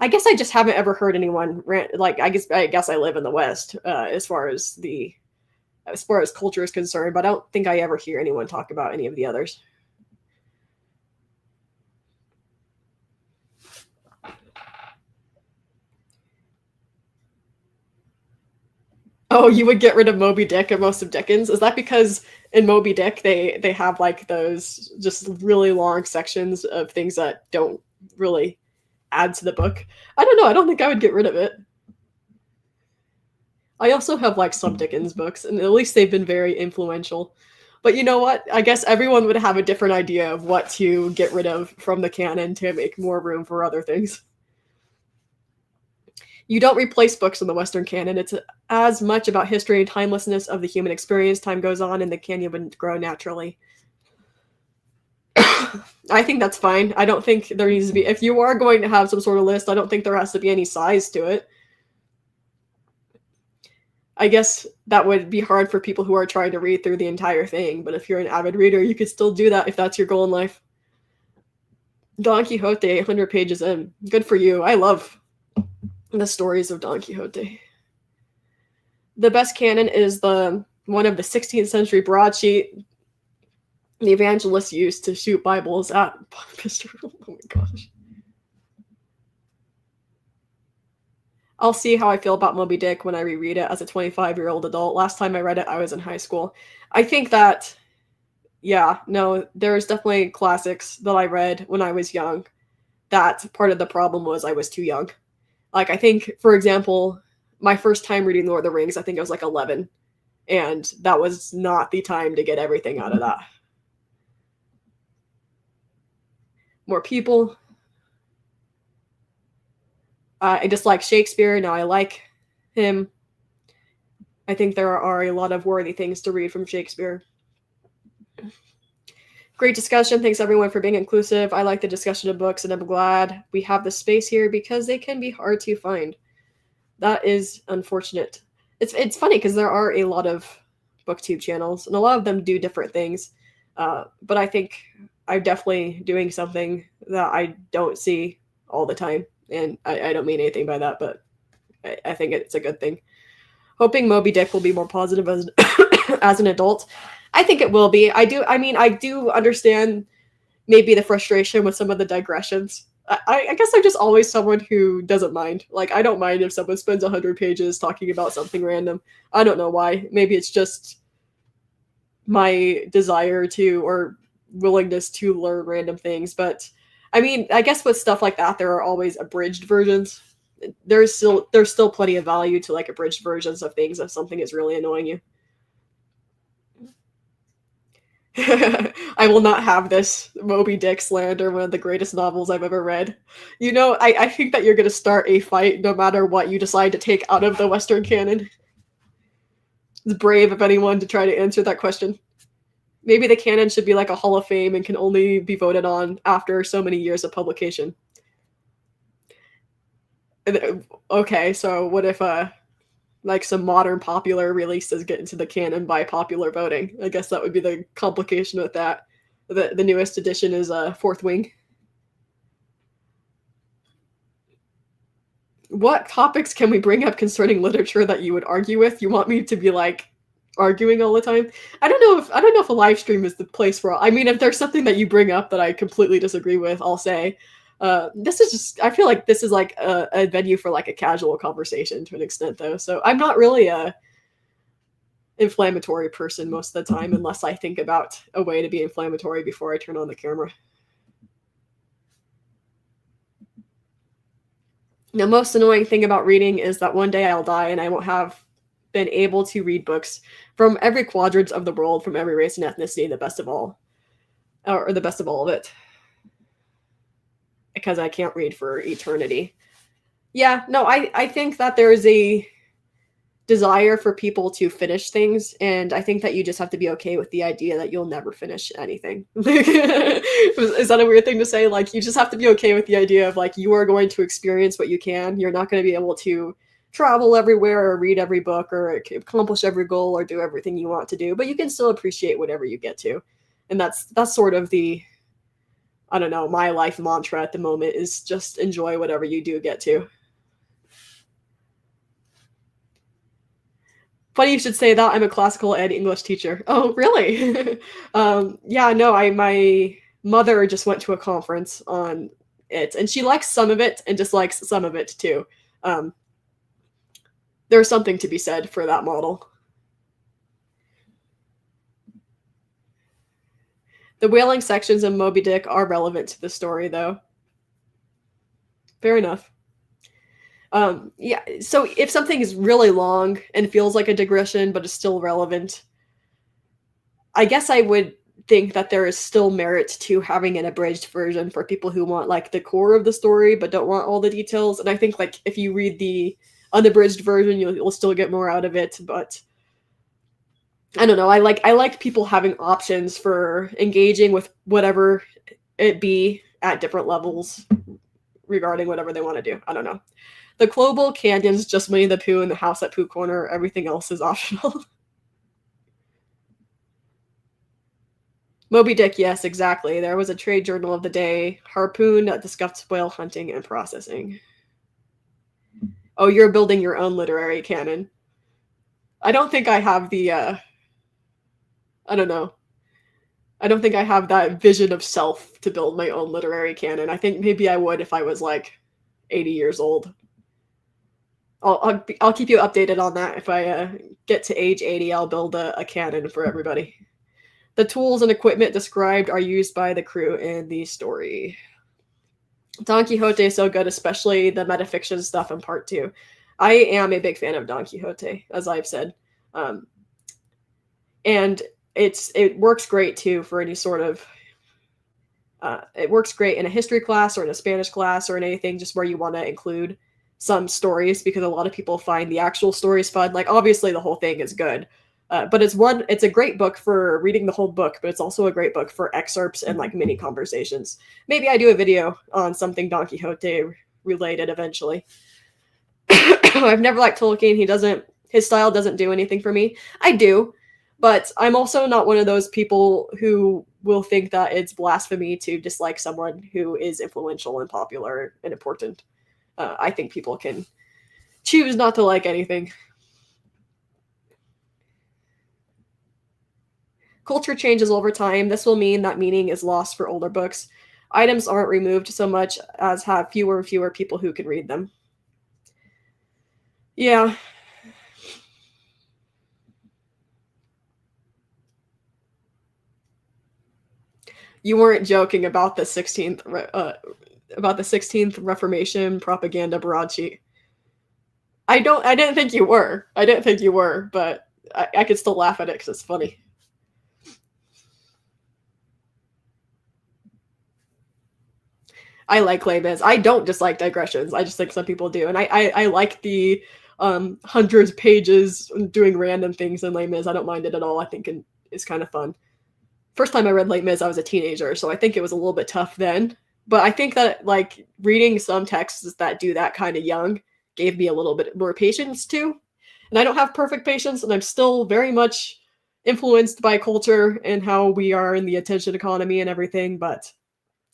I guess I just haven't ever heard anyone rant, like I guess I live in the West, as far as culture is concerned, but I don't think I ever hear anyone talk about any of the others. Oh, you would get rid of Moby Dick and most of Dickens? Is that because in Moby Dick they have like those just really long sections of things that don't really add to the book? I don't know. I don't think I would get rid of it. I also have like some Dickens books, and at least they've been very influential. But you know what? I guess everyone would have a different idea of what to get rid of from the canon to make more room for other things. You don't replace books in the Western canon. It's as much about history and timelessness of the human experience. Time goes on and the canon wouldn't grow naturally. I think that's fine. I don't think there needs to be, if you are going to have some sort of list, I don't think there has to be any size to it. I guess that would be hard for people who are trying to read through the entire thing, but if you're an avid reader, you could still do that if that's your goal in life. Don Quixote, 100 pages in. Good for you. I love the stories of Don Quixote. The best canon is the one of the 16th century broadsheet the evangelists used to shoot Bibles at Mr. Oh my gosh. I'll see how I feel about Moby Dick when I reread it as a 25-year-old adult. Last time I read it, I was in high school. I think that, yeah, no, there's definitely classics that I read when I was young. That part of the problem was I was too young. Like, I think, for example, my first time reading Lord of the Rings, I think I was like 11. And that was not the time to get everything out of that. More people. I dislike Shakespeare. Now I like him. I think there are a lot of worthy things to read from Shakespeare. Great discussion. Thanks everyone for being inclusive. I like the discussion of books, and I'm glad we have the space here because they can be hard to find. That is unfortunate. It's funny because there are a lot of booktube channels, and a lot of them do different things. But I think I'm definitely doing something that I don't see all the time. And I don't mean anything by that, but I think it's a good thing. Hoping Moby Dick will be more positive as, as an adult. I think it will be. I do understand maybe the frustration with some of the digressions. I guess I'm just always someone who doesn't mind. Like, I don't mind if someone spends 100 pages talking about something random. I don't know why. Maybe it's just my desire to, or willingness to learn random things. But I mean, I guess with stuff like that, there are always abridged versions. There's still plenty of value to like abridged versions of things if something is really annoying you. I will not have this Moby Dick slander, one of the greatest novels I've ever read. You know, I think that you're going to start a fight no matter what you decide to take out of the Western canon. It's brave of anyone to try to answer that question. Maybe the canon should be like a Hall of Fame and can only be voted on after so many years of publication. Okay, so what if like some modern popular releases get into the canon by popular voting? I guess that would be the complication with that. The newest edition is Fourth Wing. What topics can we bring up concerning literature that you would argue with? You want me to be like arguing all the time? I don't know if a live stream is the place for. I mean, if there's something that you bring up that I completely disagree with, I'll say. This is just, I feel like this is like a venue for like a casual conversation to an extent, though. So I'm not really a inflammatory person most of the time, unless I think about a way to be inflammatory before I turn on the camera. The most annoying thing about reading is that one day I'll die and I won't have been able to read books from every quadrant of the world, from every race and ethnicity, the best of all, or the best of all of it, because I can't read for eternity. Yeah, no, I think that there is a desire for people to finish things, and I think that you just have to be okay with the idea that you'll never finish anything. Is that a weird thing to say? Like, you just have to be okay with the idea of like, you are going to experience what you can. You're not going to be able to travel everywhere or read every book or accomplish every goal or do everything you want to do, but you can still appreciate whatever you get to. And that's sort of the, I don't know, my life mantra at the moment is just enjoy whatever you do get to. Funny you should say that. I'm a classical ed English teacher. Oh, really? Yeah, no, my mother just went to a conference on it, and she likes some of it and dislikes some of it too. Um, there's something to be said for that model. The whaling sections in Moby Dick are relevant to the story, though. Fair enough. Yeah, so if something is really long and feels like a digression but is still relevant, I guess I would think that there is still merit to having an abridged version for people who want like the core of the story but don't want all the details. And I think like if you read the unabridged version, you'll still get more out of it. But I don't know. I like people having options for engaging with whatever it be at different levels regarding whatever they want to do. I don't know. The global canon's just Winnie the Pooh and the house at Pooh Corner. Everything else is optional. Moby Dick, yes, exactly. There was a trade journal of the day. Harpoon that discussed whale hunting and processing. Oh, you're building your own literary canon. I don't think I have the, I don't know. I don't think I have that vision of self to build my own literary canon. I think maybe I would if I was like 80 years old. I'll keep you updated on that. If I get to age 80, I'll build a canon for everybody. The tools and equipment described are used by the crew in the story. Don Quixote is so good, especially the metafiction stuff in part 2. I am a big fan of Don Quixote, as I've said. And it works great, too, for any sort of... it works great in a history class or in a Spanish class or in anything just where you want to include some stories, because a lot of people find the actual stories fun. Like, obviously, the whole thing is good. But it's a great book for reading the whole book, but it's also a great book for excerpts and like mini conversations. Maybe I do a video on something Don Quixote related eventually. I've never liked Tolkien. His style doesn't do anything for me. I do, but I'm also not one of those people who will think that it's blasphemy to dislike someone who is influential and popular and important. I think people can choose not to like anything. Culture changes over time. This will mean that meaning is lost for older books. Items aren't removed so much as have fewer and fewer people who can read them. Yeah. You weren't joking about the 16th Reformation propaganda broadsheet. I didn't think you were. I didn't think you were, but I could still laugh at it because it's funny. I like Les Mis. I don't dislike digressions. I just think some people do. And I like the hundreds of pages doing random things in Les Mis. I don't mind it at all. I think it's kind of fun. First time I read Les Mis, I was a teenager, so I think it was a little bit tough then. But I think that like reading some texts that do that kind of young gave me a little bit more patience too. And I don't have perfect patience, and I'm still very much influenced by culture and how we are in the attention economy and everything, but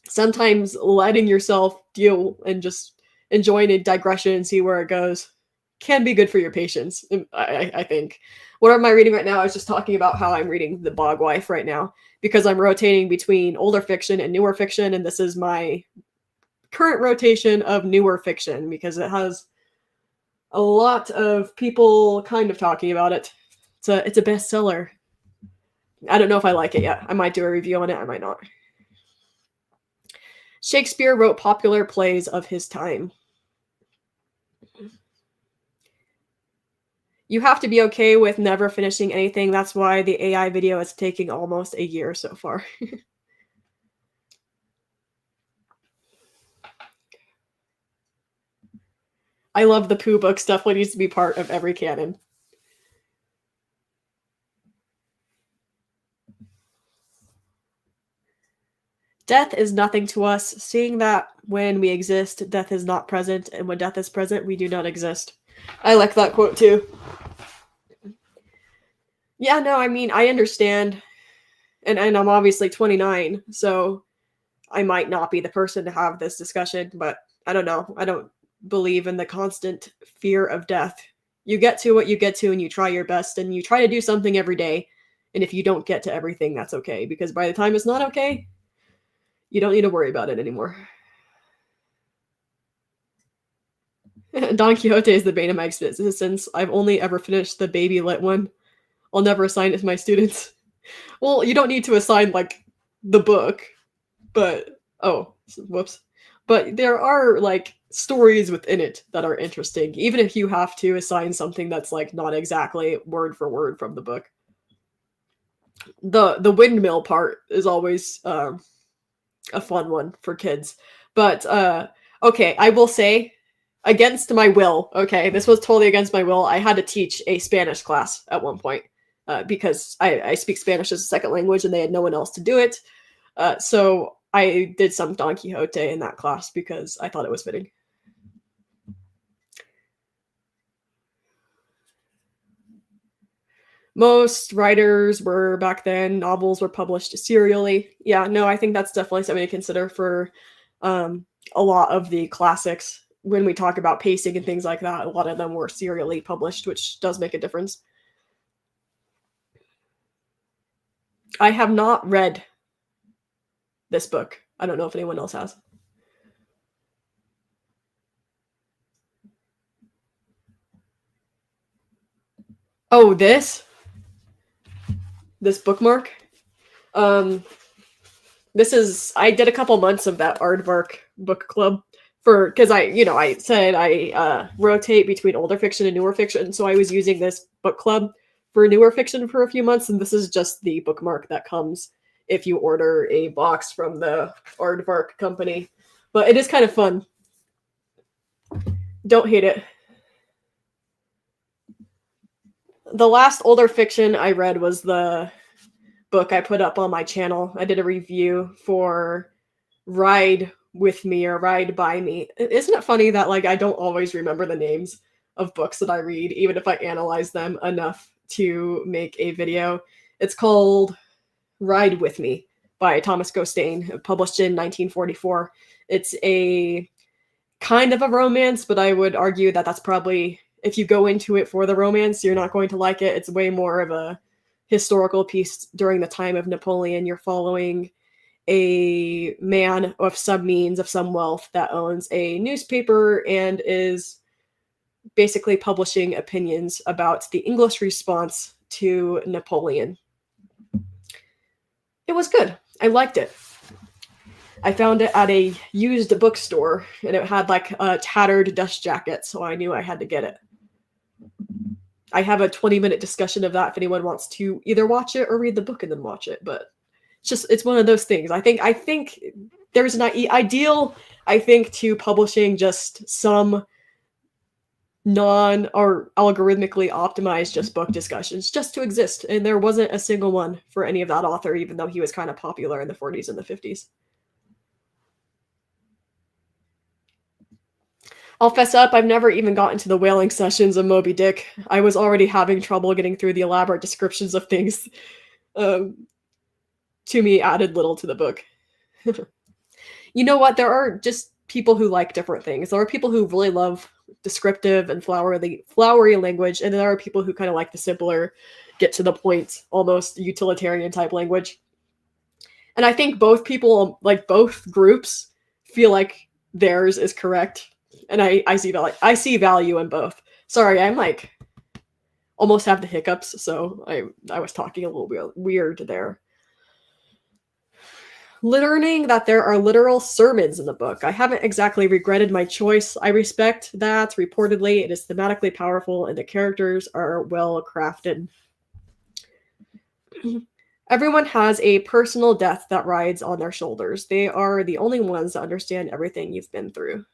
sometimes letting yourself deal and just enjoying a digression and see where it goes can be good for your patience, I think. What am I reading right now? I was just talking about how I'm reading The Bog Wife right now because I'm rotating between older fiction and newer fiction, and this is my current rotation of newer fiction because it has a lot of people kind of talking about it. It's a bestseller. I don't know if I like it yet. I might do a review on it. I might not. Shakespeare wrote popular plays of his time. You have to be okay with never finishing anything. That's why the AI video is taking almost a year so far. I love the Pooh books. Definitely needs to be part of every canon. Death is nothing to us, seeing that when we exist, death is not present, and when death is present, we do not exist. I like that quote too. Yeah, no, I mean, I understand, and I'm obviously 29, so I might not be the person to have this discussion, but I don't know. I don't believe in the constant fear of death. You get to what you get to, and you try your best, and you try to do something every day, and if you don't get to everything, that's okay, because by the time it's not okay, you don't need to worry about it anymore. Don Quixote is the bane of my existence. I've only ever finished the baby lit one. I'll never assign it to my students. Well, you don't need to assign, like, the book, but... Oh, whoops. But there are, like, stories within it that are interesting, even if you have to assign something that's, like, not exactly word for word from the book. The windmill part is always a fun one for kids. But, okay, I will say... Against my will, okay, this was totally against my will. I had to teach a Spanish class at one point because I speak Spanish as a second language and they had no one else to do it. So I did some Don Quixote in that class because I thought it was fitting. Most writers were back then, novels were published serially. Yeah, no, I think that's definitely something to consider for a lot of the classics. When we talk about pacing and things like that, a lot of them were serially published, which does make a difference. I have not read this book. I don't know if anyone else has. Oh, this bookmark. This is I did a couple months of that Aardvark book club because I said I rotate between older fiction and newer fiction, so I was using this book club for newer fiction for a few months, and this is just the bookmark that comes if you order a box from the Aardvark company. But it is kind of fun. Don't hate it. The last older fiction I read was the book I put up on my channel. I did a review for Ride With Me or Ride By Me. Isn't it funny that I don't always remember the names of books that I read, even if I analyze them enough to make a video? It's called Ride With Me by Thomas Gostain, published in 1944. It's a kind of a romance, but I would argue that that's probably, if you go into it for the romance, you're not going to like it. It's way more of a historical piece during the time of Napoleon. You're following a man of some means, of some wealth, that owns a newspaper and is basically publishing opinions about the English response to Napoleon. It was good. I liked it. I found it at a used bookstore, and it had a tattered dust jacket, so I knew I had to get it. I have a 20-minute discussion of that if anyone wants to either watch it or read the book and then watch it, but it's one of those things. I think there's an ideal, to publishing just some non or algorithmically optimized just book discussions just to exist, and there wasn't a single one for any of that author, even though he was kind of popular in the 40s and the 50s. I'll fess up, I've never even gotten to the whaling sessions of Moby Dick. I was already having trouble getting through the elaborate descriptions of things. To me, added little to the book. You know what? There are just people who like different things. There are people who really love descriptive and flowery language, and there are people who kind of like the simpler, get to the point, almost utilitarian type language. And I think both people, both groups, feel like theirs is correct. And I see value in both. Sorry, I'm like almost have the hiccups, so I was talking a little weird there. Learning that there are literal sermons in the book. I haven't exactly regretted my choice. I respect that. Reportedly, it is thematically powerful and the characters are well crafted. Everyone has a personal death that rides on their shoulders. They are the only ones that understand everything you've been through.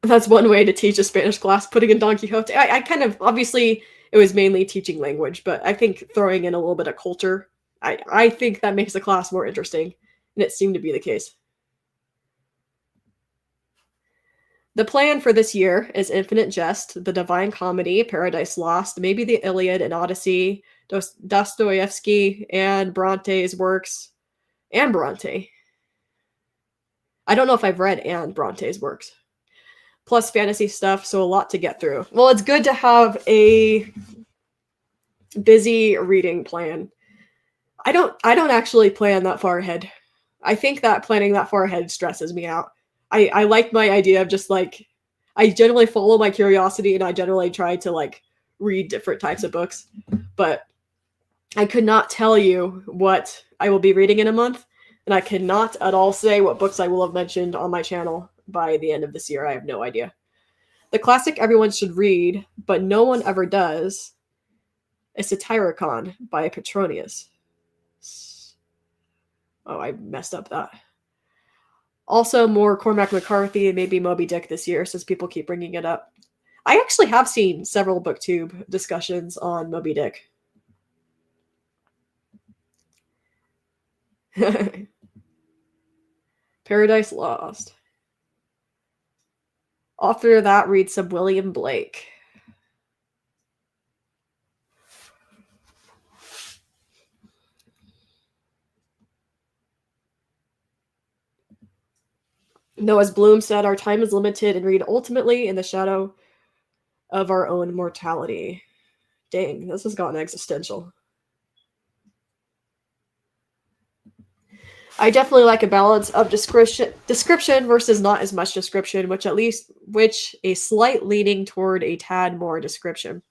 That's one way to teach a Spanish class, putting in Don Quixote. I kind of, obviously, it was mainly teaching language, but I think throwing in a little bit of culture, I think that makes the class more interesting, and it seemed to be the case. The plan for this year is Infinite Jest, The Divine Comedy, Paradise Lost, maybe the Iliad and Odyssey, Dostoevsky, and Bronte's works. And Bronte. I don't know if I've read Anne Bronte's works. Plus fantasy stuff, so a lot to get through. Well, it's good to have a busy reading plan. I don't actually plan that far ahead. I think that planning that far ahead stresses me out. I like my idea of just like I generally follow my curiosity and I generally try to like read different types of books, but I could not tell you what I will be reading in a month, and I cannot at all say what books I will have mentioned on my channel by the end of this year. I have no idea. The classic everyone should read, but no one ever does, is Satyricon by Petronius. Oh, I messed up that. Also, more Cormac McCarthy and maybe Moby Dick this year, since people keep bringing it up. I actually have seen several BookTube discussions on Moby Dick. Paradise Lost. After that, read some William Blake. No, as Bloom said, our time is limited and read ultimately in the shadow of our own mortality. Dang, this has gotten existential. I definitely like a balance of description versus not as much description, which a slight leaning toward a tad more description.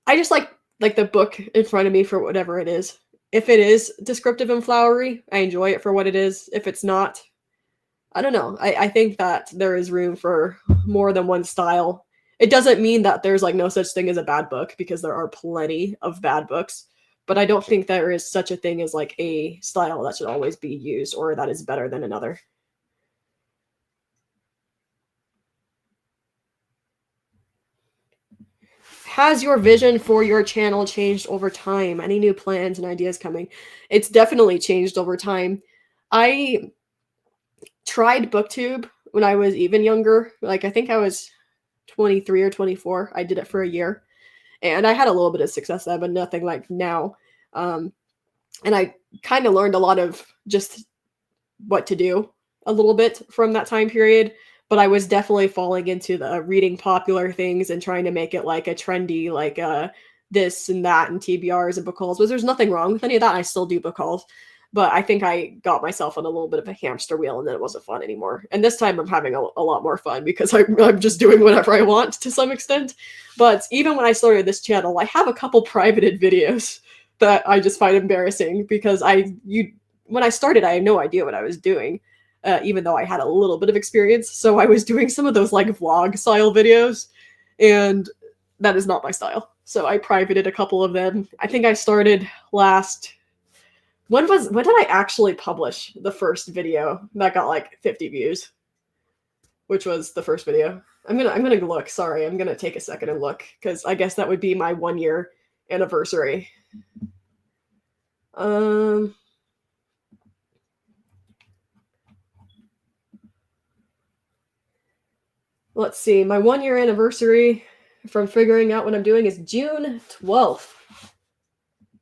I just like the book in front of me for whatever it is. If it is descriptive and flowery, I enjoy it for what it is. If it's not, I don't know. I think that there is room for more than one style. It doesn't mean that there's like no such thing as a bad book, because there are plenty of bad books, but I don't think there is such a thing as like a style that should always be used or that is better than another. Has your vision for your channel changed over time? Any new plans and ideas coming? It's definitely changed over time. I tried BookTube when I was even younger. Like, I think I was 23 or 24. I did it for a year. And I had a little bit of success there, but nothing like now. And I kind of learned a lot of just what to do a little bit from that time period. But I was definitely falling into the reading popular things and trying to make it like a trendy, like this and that and TBRs and book hauls. But there's nothing wrong with any of that. I still do book hauls. But I think I got myself on a little bit of a hamster wheel, and then it wasn't fun anymore. And this time I'm having a lot more fun because I'm just doing whatever I want to some extent. But even when I started this channel, I have a couple privated videos that I just find embarrassing because when I started, I had no idea what I was doing. Even though I had a little bit of experience. So I was doing some of those like vlog style videos, and that is not my style. So I privated a couple of them. I think I started when did I actually publish the first video that got like 50 views? Which was the first video. I'm gonna look. Sorry, I'm gonna take a second and look, because I guess that would be my 1-year anniversary. Let's see, my 1-year anniversary from figuring out what I'm doing is June 12th.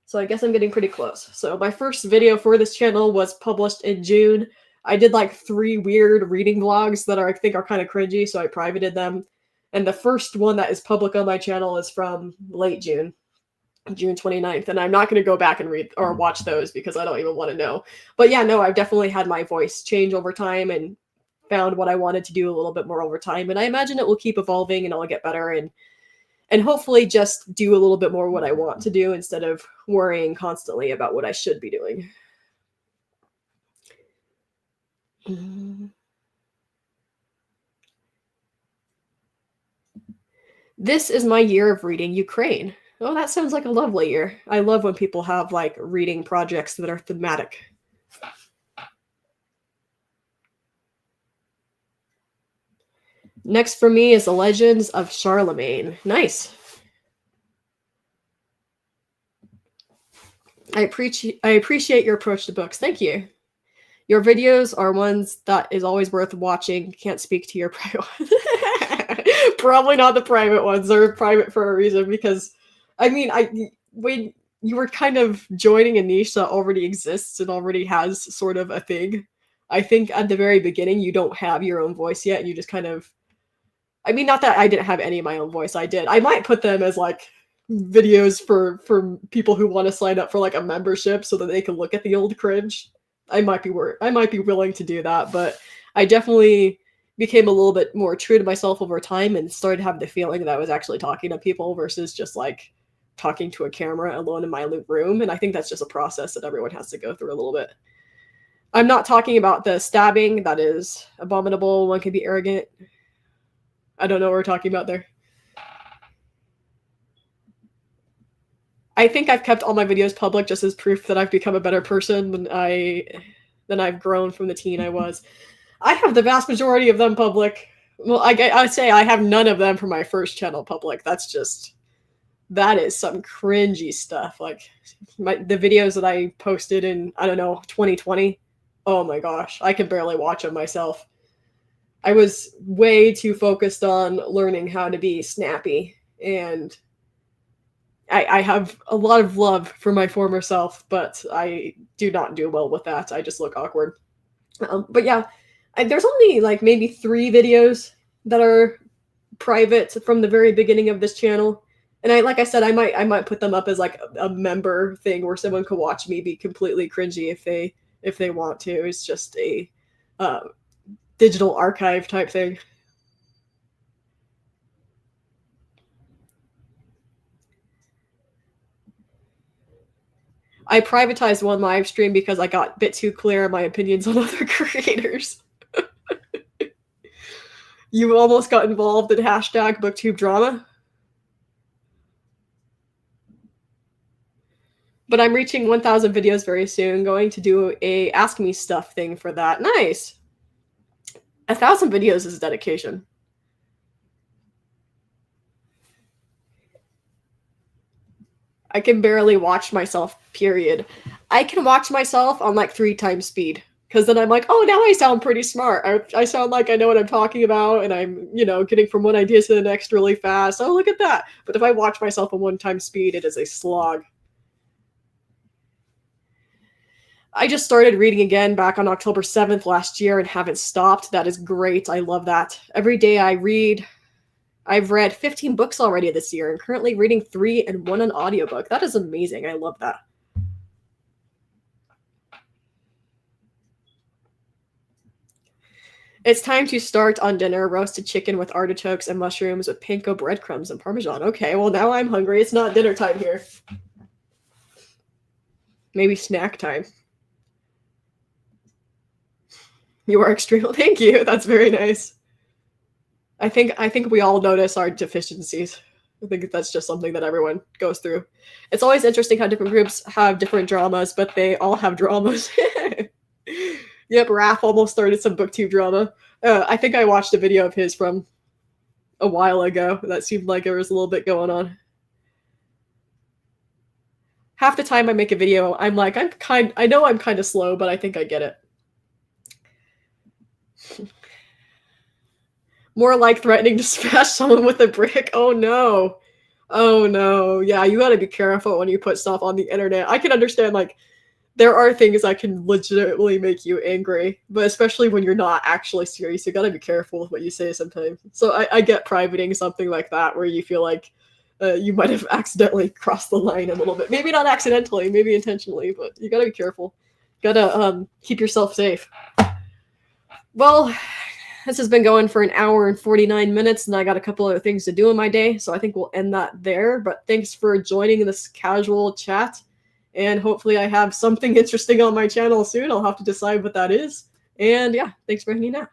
So I guess I'm getting pretty close. So my first video for this channel was published in June. I did like 3 weird reading vlogs that I think are kind of cringy, so I privated them. And the first one that is public on my channel is from late June. June 29th, and I'm not going to go back and read or watch those because I don't even want to know. But yeah, no, I've definitely had my voice change over time and found what I wanted to do a little bit more over time, and I imagine it will keep evolving and I'll get better and hopefully just do a little bit more what I want to do instead of worrying constantly about what I should be doing. This is my year of reading Ukraine. Oh, that sounds like a lovely year. I love when people have like reading projects that are thematic. Next for me is The Legends of Charlemagne. Nice. I appreciate your approach to books. Thank you. Your videos are ones that is always worth watching. Can't speak to your private ones. Probably not the private ones. They're private for a reason because, I mean, when you were kind of joining a niche that already exists and already has sort of a thing. I think at the very beginning you don't have your own voice yet. You just kind of, I mean, not that I didn't have any of my own voice. I did. I might put them as like videos for people who want to sign up for like a membership so that they can look at the old cringe. I might be willing to do that, but I definitely became a little bit more true to myself over time and started having the feeling that I was actually talking to people versus just like talking to a camera alone in my room. And I think that's just a process that everyone has to go through a little bit. I'm not talking about the stabbing. That is abominable. One can be arrogant. I don't know what we're talking about there. I think I've kept all my videos public just as proof that I've become a better person than I've grown from the teen I was. I have the vast majority of them public. Well, I'd say I have none of them for my first channel public. That is some cringy stuff. Like the videos that I posted in, I don't know, 2020. Oh my gosh, I can barely watch them myself. I was way too focused on learning how to be snappy, and I have a lot of love for my former self, but I do not do well with that. I just look awkward. But yeah, there's only like maybe 3 videos that are private from the very beginning of this channel. And like I said, I might put them up as like a member thing where someone could watch me be completely cringy if they want to. It's just a digital archive type thing. I privatized one live stream because I got a bit too clear in my opinions on other creators. You almost got involved in hashtag booktube drama. But I'm reaching 1,000 videos very soon. Going to do a Ask Me Stuff thing for that. Nice. 1,000 videos is dedication. I can barely watch myself, period. I can watch myself on like 3 times speed. Because then I'm like, oh, now I sound pretty smart. I sound like I know what I'm talking about, and I'm, getting from one idea to the next really fast. Oh, look at that. But if I watch myself on 1 time speed, it is a slog. I just started reading again back on October 7th last year and haven't stopped. That is great. I love that. Every day I read. I've read 15 books already this year and currently reading 3 and 1 an audiobook. That is amazing. I love that. It's time to start on dinner. Roasted chicken with artichokes and mushrooms with panko breadcrumbs and Parmesan. Okay, well now I'm hungry. It's not dinner time here. Maybe snack time. You are extreme. Thank you. That's very nice. I think we all notice our deficiencies. I think that's just something that everyone goes through. It's always interesting how different groups have different dramas, but they all have dramas. Yep, Raph almost started some booktube drama. I think I watched a video of his from a while ago. That seemed like there was a little bit going on. Half the time I make a video, I'm like, I know I'm kind of slow, but I think I get it. More like threatening to smash someone with a brick. Oh no. Oh no. Yeah, you gotta be careful when you put stuff on the internet. I can understand, like, there are things that can legitimately make you angry, but especially when you're not actually serious, you gotta be careful with what you say sometimes. So I get privating something like that where you feel like you might have accidentally crossed the line a little bit. Maybe not accidentally, maybe intentionally, but you gotta be careful. Gotta keep yourself safe. Well, this has been going for an hour and 49 minutes, and I got a couple other things to do in my day, so I think we'll end that there. But thanks for joining this casual chat, and hopefully I have something interesting on my channel soon. I'll have to decide what that is. And yeah, thanks for hanging out.